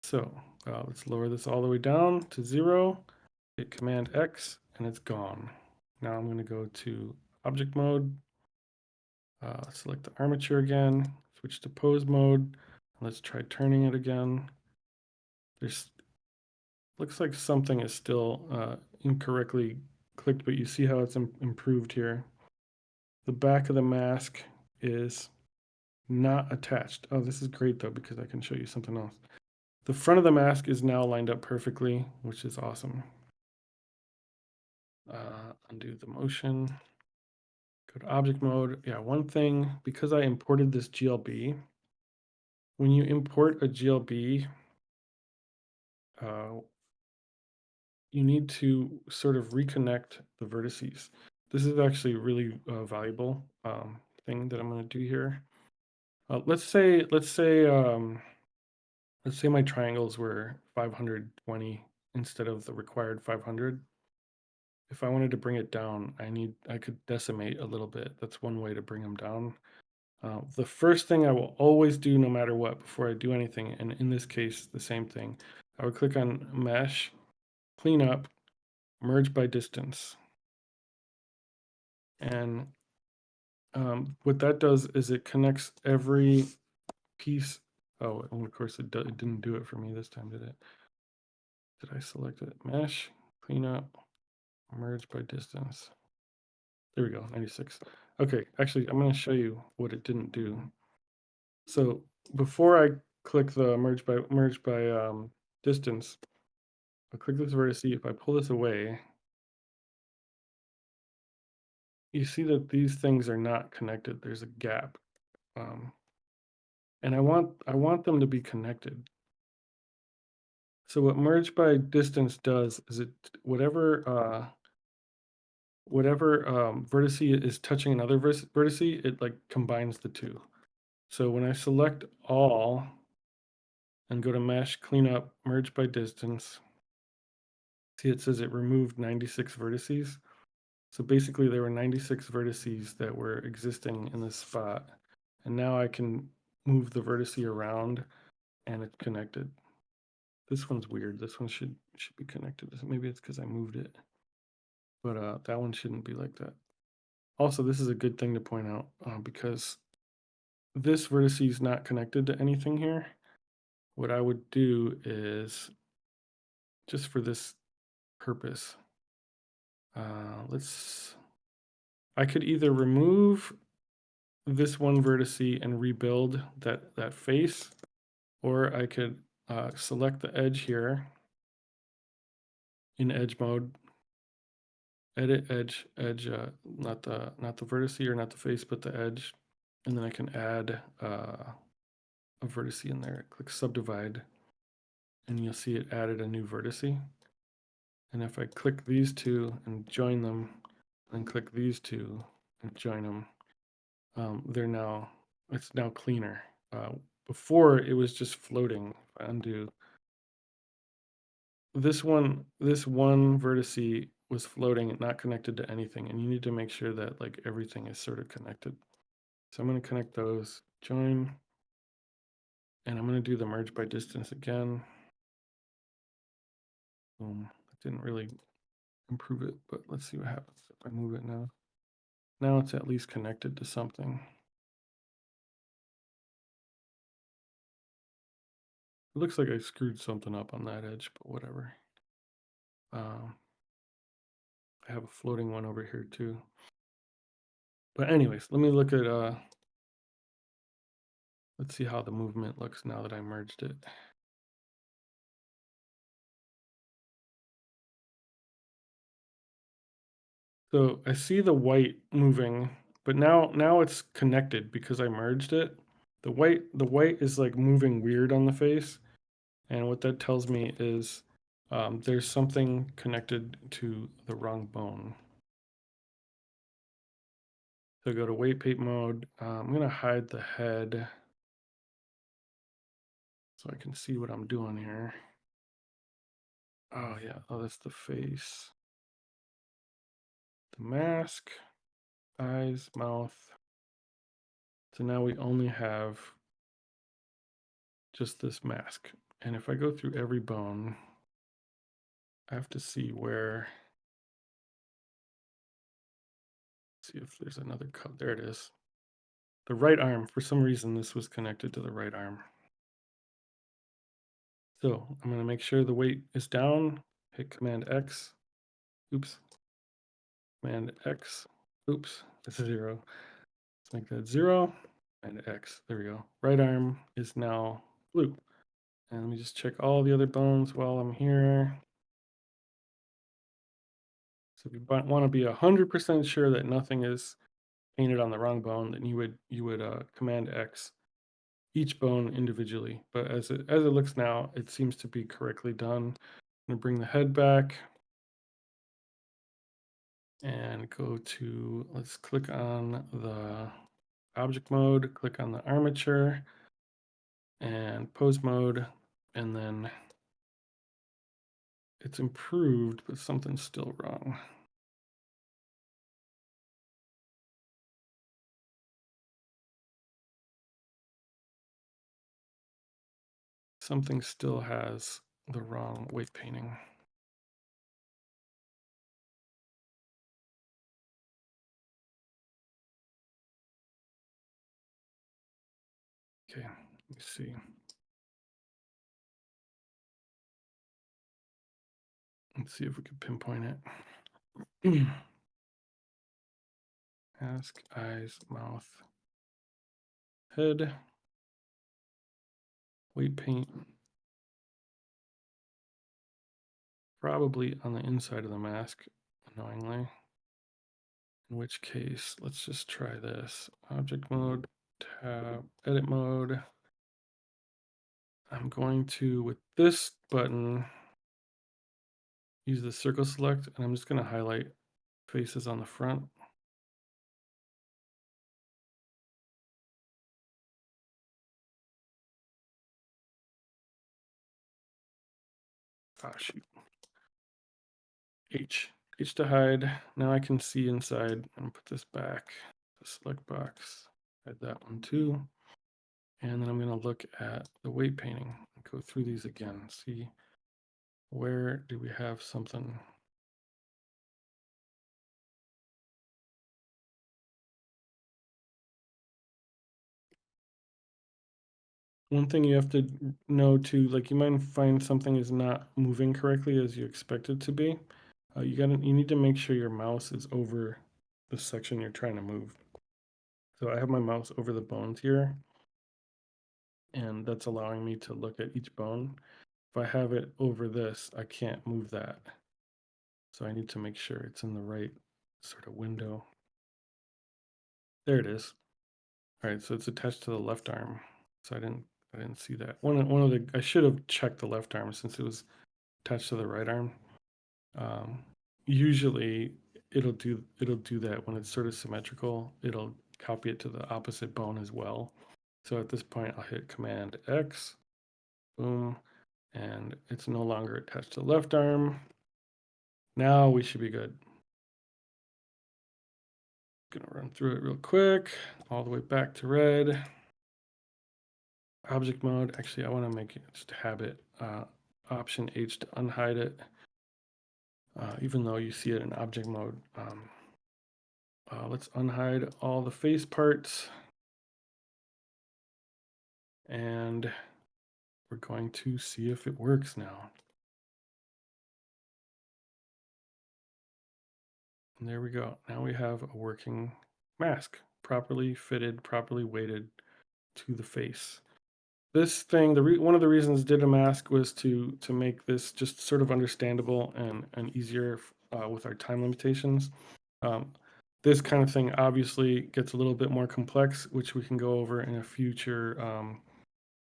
So let's lower this all the way down to 0, hit Command X, and it's gone. Now I'm gonna go to object mode, select the armature again, switch to pose mode. Let's try turning it again. There's looks like something is still incorrectly clicked, but you see how it's improved here. The back of the mask is not attached. Oh, this is great though, because I can show you something else. The front of the mask is now lined up perfectly, which is awesome. Undo the motion. Go to object mode. Yeah, one thing, because I imported this GLB, when you import a GLB, you need to sort of reconnect the vertices. This is actually a really valuable thing that I'm going to do here. Let's say my triangles were 520 instead of the required 500. If I wanted to bring it down, I could decimate a little bit. That's one way to bring them down. The first thing I will always do, no matter what, before I do anything, and in this case, the same thing, I would click on Mesh, Clean Up, Merge by Distance. And what that does is it connects every piece. Oh, and of course, it didn't do it for me this time, did it? Did I select it? Mesh, Clean Up, Merge by Distance. There we go, 96. Okay, actually, I'm going to show you what it didn't do. So before I click the merge by distance, I'll click this vertex. If I pull this away, you see that these things are not connected. There's a gap, and I want them to be connected. So what merge by distance does is it whatever vertex is touching another vertex, it like combines the two. So when I select all and go to mesh, clean up, merge by distance, see it says it removed 96 vertices. So basically there were 96 vertices that were existing in this spot. And now I can move the vertex around and it's connected. This one's weird. This one should be connected. Maybe it's because I moved it. But that one shouldn't be like that. Also, this is a good thing to point out because this vertex is not connected to anything here. What I would do is, just for this purpose, I could either remove this one vertex and rebuild that face, or I could select the edge here in edge mode, edit edge, not the vertex or not the face, but the edge, and then I can add a vertex in there. Click subdivide, and you'll see it added a new vertex. And if I click these two and join them, and click these two and join them, it's now cleaner. Before it was just floating. If I undo, this one vertex was floating, not connected to anything, and you need to make sure that like everything is sort of connected. So I'm going to connect those, join, and I'm going to do the merge by distance again. Boom. That didn't really improve it, but let's see what happens if I move it now. Now it's at least connected to something. It looks like I screwed something up on that edge, but whatever. I have a floating one over here too. But anyways, let me look at, let's see how the movement looks now that I merged it. So I see the white moving, but now it's connected because I merged it. The white is like moving weird on the face. And what that tells me is there's something connected to the wrong bone. So go to weight paint mode. I'm going to hide the head so I can see what I'm doing here. Oh, yeah. Oh, that's the face. The mask, eyes, mouth. So now we only have just this mask. And if I go through every bone, I have to see where, see if there's another cut. There it is. The right arm, for some reason, this was connected to the right arm. So I'm going to make sure the weight is down, hit Command X. Oops. Command X. Oops, that's a 0. Let's make that 0 and X. There we go. Right arm is now blue. And let me just check all the other bones while I'm here. So if you want to be 100% sure that nothing is painted on the wrong bone, then you would Command X each bone individually. But as it looks now, it seems to be correctly done. I'm gonna bring the head back and go to, let's click on the object mode, click on the armature and pose mode, and then it's improved, but something's still wrong. Something still has the wrong weight painting. Okay, let me see. Let's see if we can pinpoint it. Mask, eyes, mouth, head, weight paint. Probably on the inside of the mask, annoyingly. In which case, let's just try this. Object mode, tab, edit mode. I'm going to, with this button, use the circle select, and I'm just going to highlight faces on the front. Ah, shoot. H to hide. Now I can see inside. I'm gonna put this back, the select box, hide that one too. And then I'm gonna look at the weight painting and go through these again. See where do we have something. One thing you have to know too, like you might find something is not moving correctly as you expect it to be. You need to make sure your mouse is over the section you're trying to move. So I have my mouse over the bones here, and that's allowing me to look at each bone. If I have it over this, I can't move that. So I need to make sure it's in the right sort of window. There it is. All right, so it's attached to the left arm. So I didn't see that. One of the I should have checked the left arm since it was attached to the right arm. Usually it'll do that when it's sort of symmetrical. It'll copy it to the opposite bone as well. So at this point, I'll hit Command X, boom, and it's no longer attached to the left arm. Now we should be good. Gonna run through it real quick, all the way back to red. Object mode, actually I wanna make it just habit, Option H to unhide it, even though you see it in object mode. Let's unhide all the face parts. And we're going to see if it works now. And there we go. Now we have a working mask, properly fitted, properly weighted to the face. This thing, one of the reasons I did a mask was to make this just sort of understandable and easier with our time limitations. This kind of thing obviously gets a little bit more complex, which we can go over in a future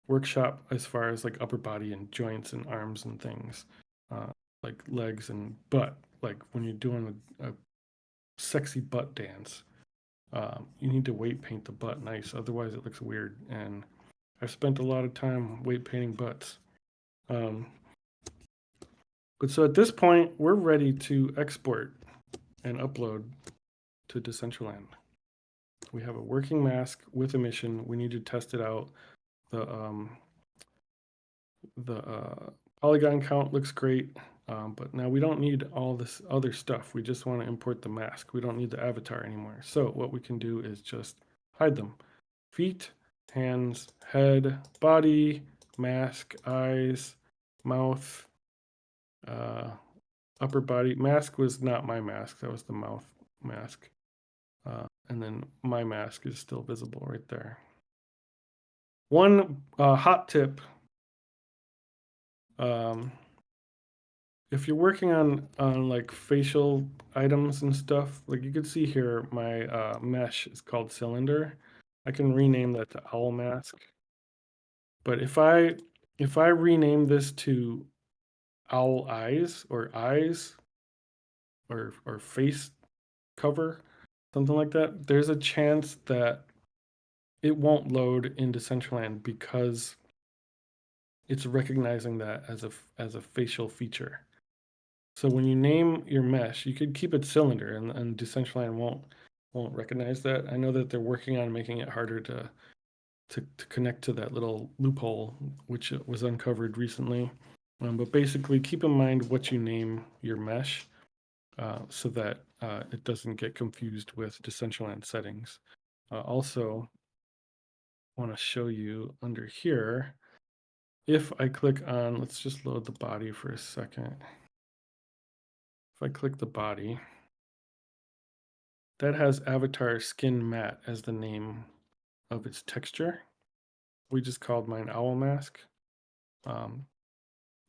workshop as far as like upper body and joints and arms and things, like legs and butt. Like when you're doing a sexy butt dance, you need to weight paint the butt nice, otherwise it looks weird. And I've spent a lot of time weight painting butts. But so at this point, we're ready to export and upload to Decentraland. We have a working mask with Emission. We need to test it out. The polygon count looks great, but now we don't need all this other stuff. We just want to import the mask. We don't need the avatar anymore. So what we can do is just hide them. Feet, hands, head, body, mask, eyes, mouth, upper body. Mask was not my mask. That was the mouth mask. And then my mask is still visible right there. One hot tip if you're working on like facial items and stuff, like you can see here, my mesh is called cylinder. I can rename that to owl mask. But if I rename this to owl eyes or face cover, something like that, there's a chance that it won't load in Decentraland because it's recognizing that as a facial feature. So when you name your mesh, you could keep it cylinder, and Decentraland won't recognize that. I know that they're working on making it harder to connect to that little loophole, which was uncovered recently. But basically, keep in mind what you name your mesh so that it doesn't get confused with Decentraland settings. Also, I want to show you under here, if I click on, let's just load the body for a second. If I click the body, that has avatar skin matte as the name of its texture. We just called mine owl mask. Um,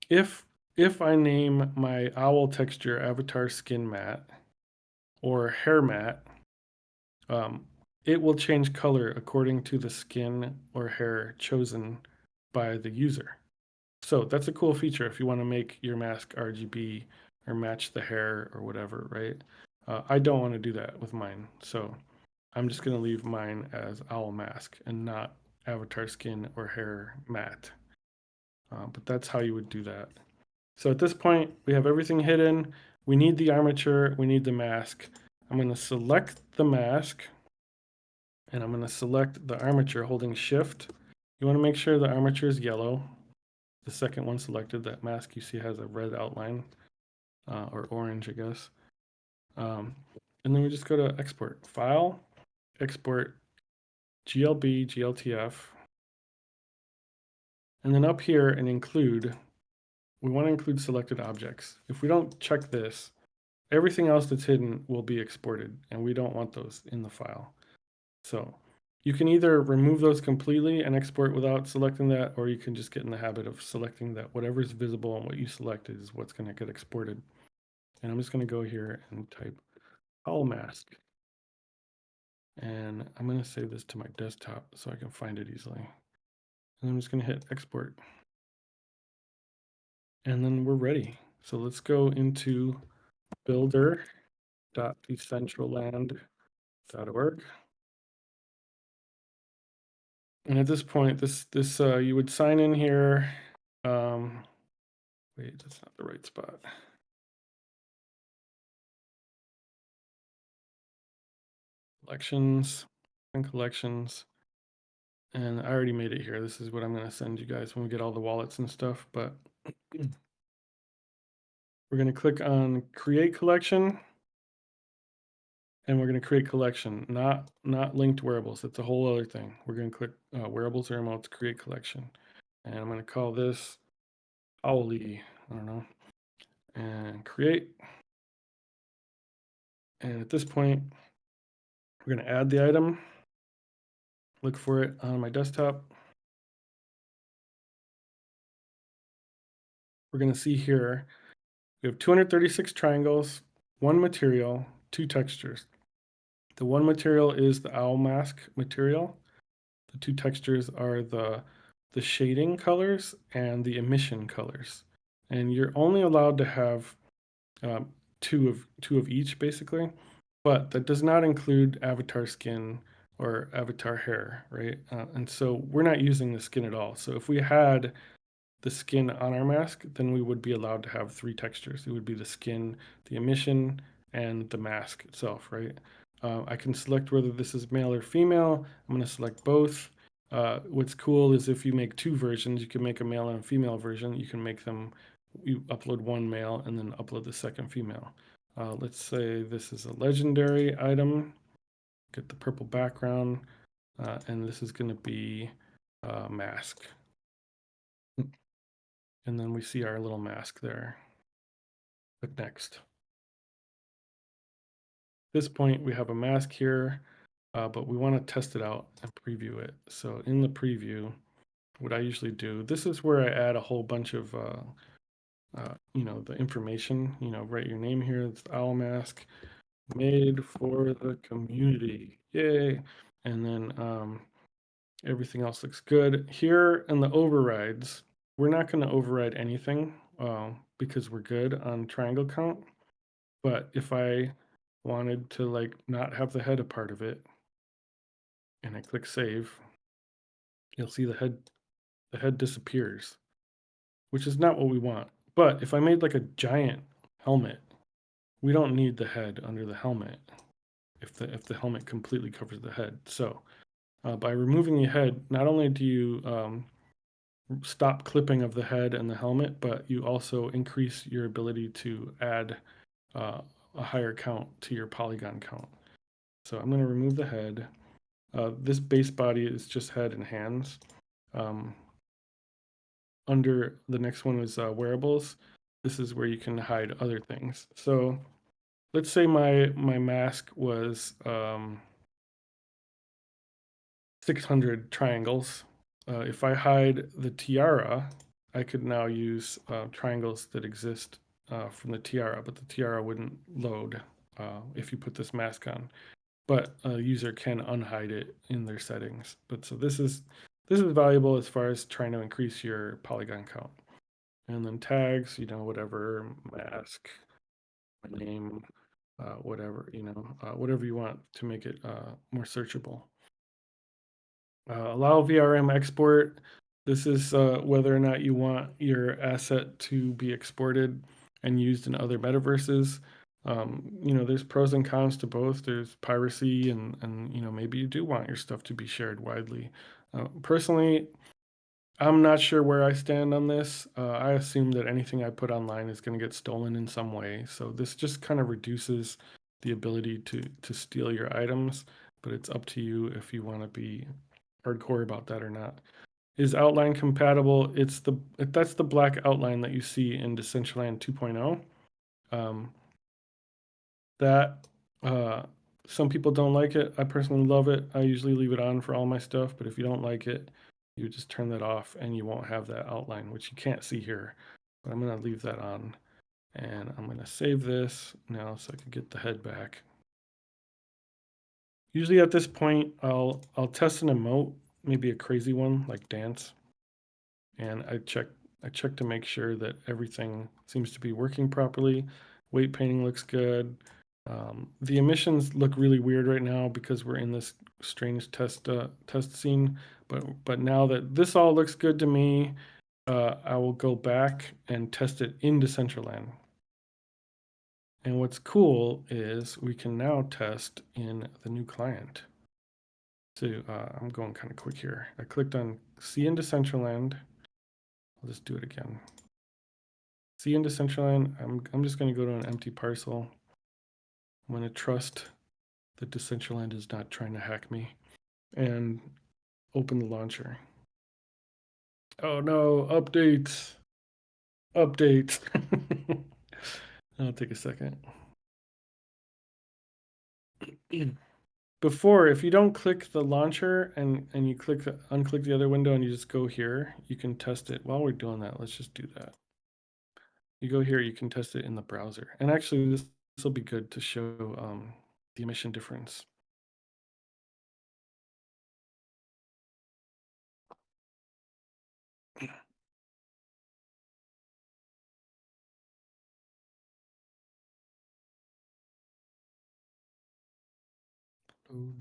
if if I name my owl texture avatar skin matte or hair matte, um, it will change color according to the skin or hair chosen by the user. So that's a cool feature if you want to make your mask RGB or match the hair or whatever, right? I don't want to do that with mine, so I'm just going to leave mine as owl mask and not avatar skin or hair matte. But that's how you would do that. So at this point, we have everything hidden. We need the armature, we need the mask. I'm going to select the mask and I'm going to select the armature holding shift. You want to make sure the armature is yellow. The second one selected, that mask you see has a red outline or orange, I guess. And then we just go to export, file, export GLB, GLTF. And then up here and include, we want to include selected objects. If we don't check this, everything else that's hidden will be exported, and we don't want those in the file. So you can either remove those completely and export without selecting that, or you can just get in the habit of selecting that whatever is visible and what you selected is what's going to get exported. And I'm just going to go here and type owl mask. And I'm going to save this to my desktop so I can find it easily. And I'm just going to hit export. And then we're ready. So let's go into builder.decentraland.org. And at this point, this you would sign in here. Wait, that's not the right spot. Collections and collections. And I already made it here. This is what I'm going to send you guys when we get all the wallets and stuff. But we're going to click on create collection. And we're going to create collection, not linked wearables. That's a whole other thing. We're going to click wearables or remote to create collection. And I'm going to call this Owly, I don't know, and create. And at this point, we're going to add the item, look for it on my desktop. We're going to see here, we have 236 triangles, one material, two textures. The one material is the owl mask material. The two textures are the shading colors and the emission colors. And you're only allowed to have two of each, basically. But that does not include avatar skin or avatar hair, right? And so we're not using the skin at all. So if we had the skin on our mask, then we would be allowed to have three textures. It would be the skin, the emission, and the mask itself, right? I can select whether this is male or female. I'm going to select both. What's cool is if you make two versions, you can make a male and a female version. You can make them, you upload one male and then upload the second female. Let's say this is a legendary item. Get the purple background, and this is going to be a mask. And then we see our little mask there. Click next. At this point, we have a mask here, but we want to test it out and preview it. So in the preview, what I usually do, this is where I add a whole bunch of the information, write your name here. It's the owl mask made for the community. Yay. And then everything else looks good. Here in the overrides, we're not going to override anything because we're good on triangle count. But if I wanted to like not have the head a part of it and I click save, you'll see the head disappears, which is not what we want. But if I made like a giant helmet, we don't need the head under the helmet if the helmet completely covers the head. So by removing the head, not only do you stop clipping of the head and the helmet, but you also increase your ability to add a higher count to your polygon count. So I'm going to remove the head. This base body is just head and hands. Under the next one is wearables. This is where you can hide other things. So let's say my mask was 600 triangles. If I hide the tiara, I could now use triangles that exist from the tiara, but the tiara wouldn't load if you put this mask on. But a user can unhide it in their settings. But so this is valuable as far as trying to increase your polygon count. And then tags, whatever, mask, name, whatever, whatever you want to make it more searchable. Allow VRM export. This is whether or not you want your asset to be exported and used in other metaverses. There's pros and cons to both. There's piracy and maybe you do want your stuff to be shared widely. Personally, I'm not sure where I stand on this. I assume that anything I put online is going to get stolen in some way. So this just kind of reduces the ability to steal your items, but it's up to you if you want to be hardcore about that or not. Is outline compatible? That's the black outline that you see in Decentraland 2.0. That some people don't like it. I personally love it. I usually leave it on for all my stuff, but if you don't like it, you just turn that off and you won't have that outline, which you can't see here. But I'm going to leave that on and I'm going to save this now so I can get the head back. Usually at this point, I'll test an emote, maybe a crazy one like dance, and I check to make sure that everything seems to be working properly. Weight painting looks good. The emissions look really weird right now because we're in this strange test scene. But now that this all looks good to me, I will go back and test it in Decentraland. And what's cool is we can now test in the new client. So I'm going kind of quick here. I clicked on See in Decentraland. I'll just do it again. See in Decentraland. I'm just going to go to an empty parcel. I'm going to trust that Decentraland is not trying to hack me and open the launcher. Oh no, updates. Updates. I'll take a second. Before, if you don't click the launcher and you unclick the other window and you just go here, you can test it. While we're doing that, let's just do that. You go here, you can test it in the browser. And actually, this will be good to show the emission difference.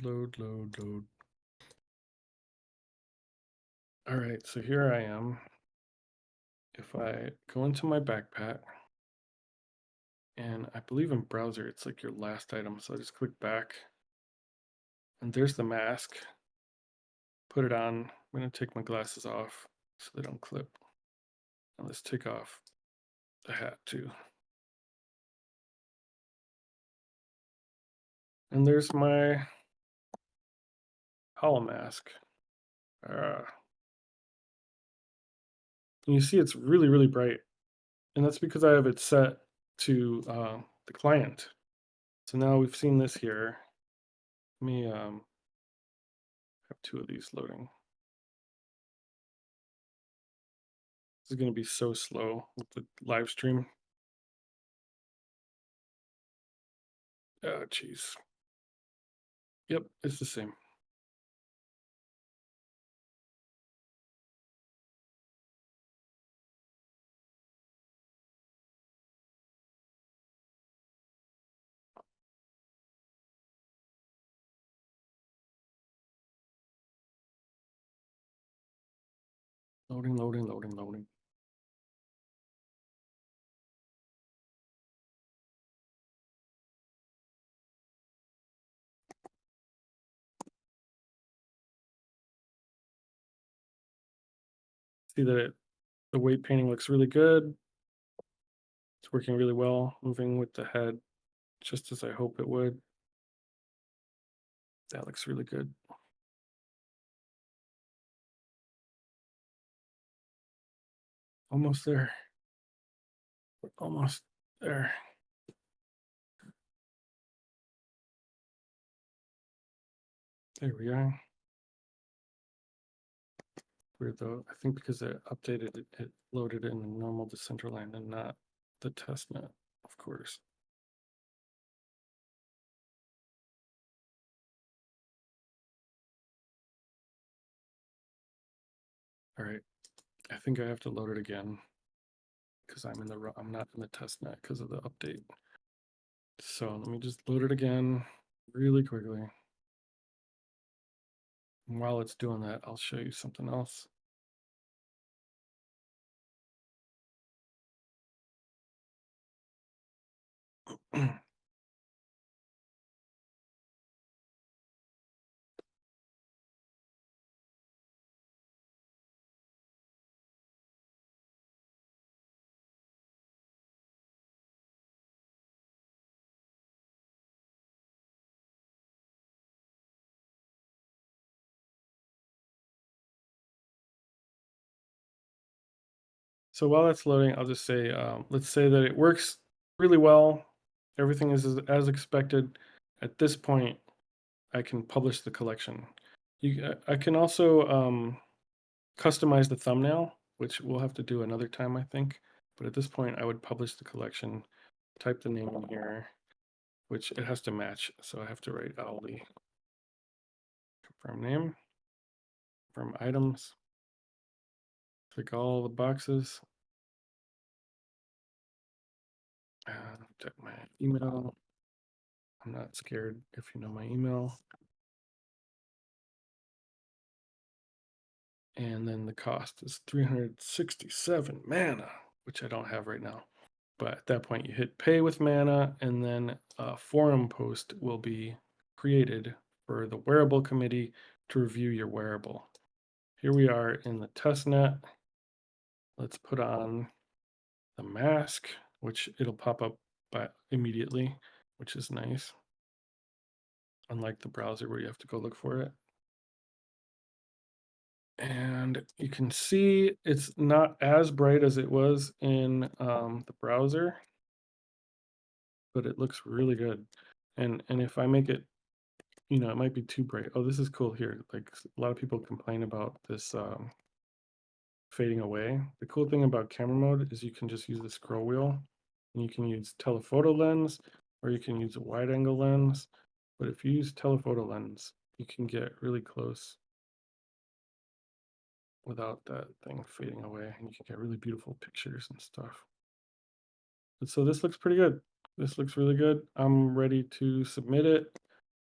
Load. All right, so here I am. If I go into my backpack, and I believe in browser, it's like your last item. So I just click back, and there's the mask. Put it on. I'm going to take my glasses off so they don't clip. And let's take off the hat too. And there's my hollow mask. You see it's really, really bright. And that's because I have it set to the client. So now we've seen this here. Let me have two of these loading. is going to be so slow with the live stream. Jeez. Yep, it's the same. Loading, loading, loading, loading. See that the weight painting looks really good. It's working really well, moving with the head just as I hope it would. That looks really good. Almost there. We're almost there. There we are. Weird though. I think because it updated it, it loaded in the normal Decentraland and not the testnet, of course. All right. I think I have to load it again because I'm not in the testnet because of the update. So let me just load it again really quickly. And while it's doing that, I'll show you something else. So while that's loading, I'll just say, let's say that it works really well. Everything is as expected. At this point, I can publish the collection. I can also customize the thumbnail, which we'll have to do another time, I think. But at this point, I would publish the collection, type the name in here, which it has to match. So I have to write Auli. Confirm name, confirm items, click all the boxes, type my email. I'm not scared if you know my email. And then the cost is 367 mana, which I don't have right now. But at that point, you hit pay with mana, and then a forum post will be created for the wearable committee to review your wearable. Here we are in the testnet. Let's put on the mask, which it'll pop up immediately, which is nice. Unlike the browser where you have to go look for it. And you can see it's not as bright as it was in the browser, but it looks really good. And if I make it, it might be too bright. Oh, this is cool here. Like a lot of people complain about this fading away. The cool thing about camera mode is you can just use the scroll wheel, and you can use telephoto lens, or you can use a wide angle lens. But if you use telephoto lens, you can get really close without that thing fading away, and you can get really beautiful pictures and stuff. And so this looks pretty good. This looks really good. I'm ready to submit it.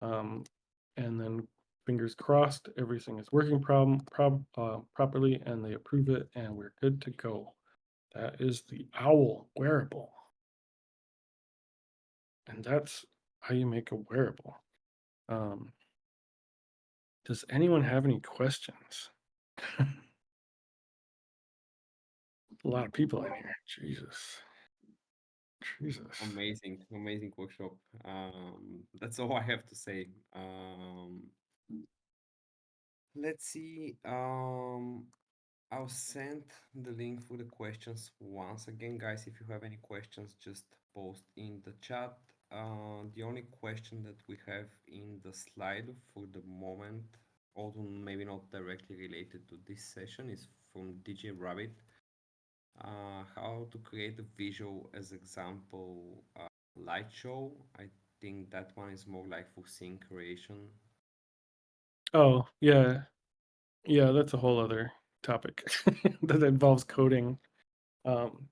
And then fingers crossed, everything is working properly, and they approve it, and we're good to go. That is the Owl wearable. And that's how you make a wearable. Does anyone have any questions? A lot of people in here. Jesus. Amazing workshop. That's all I have to say. Let's see. I'll send the link for the questions once again, guys. If you have any questions, just post in the chat. The only question that we have in the slide for the moment, although maybe not directly related to this session, is from DJ Rabbit. how to create a visual as example light show. I think that one is more like for scene creation. Oh, yeah. Yeah, that's a whole other topic that involves coding, um,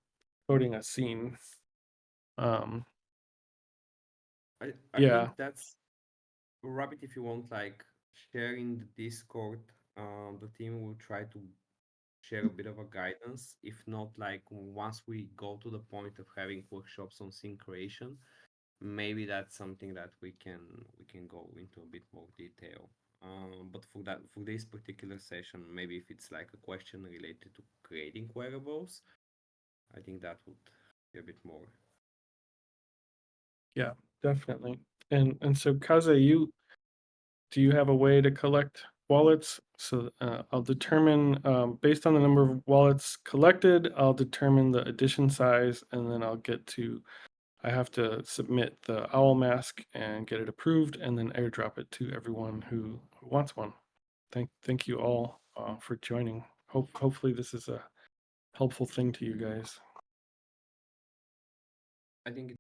coding a scene. Um, I yeah. think that's Rabbit. If you want, like, share in the Discord, the team will try to share a bit of a guidance. If not, like, once we go to the point of having workshops on scene creation, maybe that's something that we can go into a bit more detail. But for this particular session, maybe if it's like a question related to creating wearables, I think that would be a bit more. Yeah, definitely. And so Kaze, do you have a way to collect wallets? So I'll determine based on the number of wallets collected, I'll determine the edition size, and then I have to submit the owl mask and get it approved, and then airdrop it to everyone who wants one. Thank you all for joining. Hopefully this is a helpful thing to you guys. I think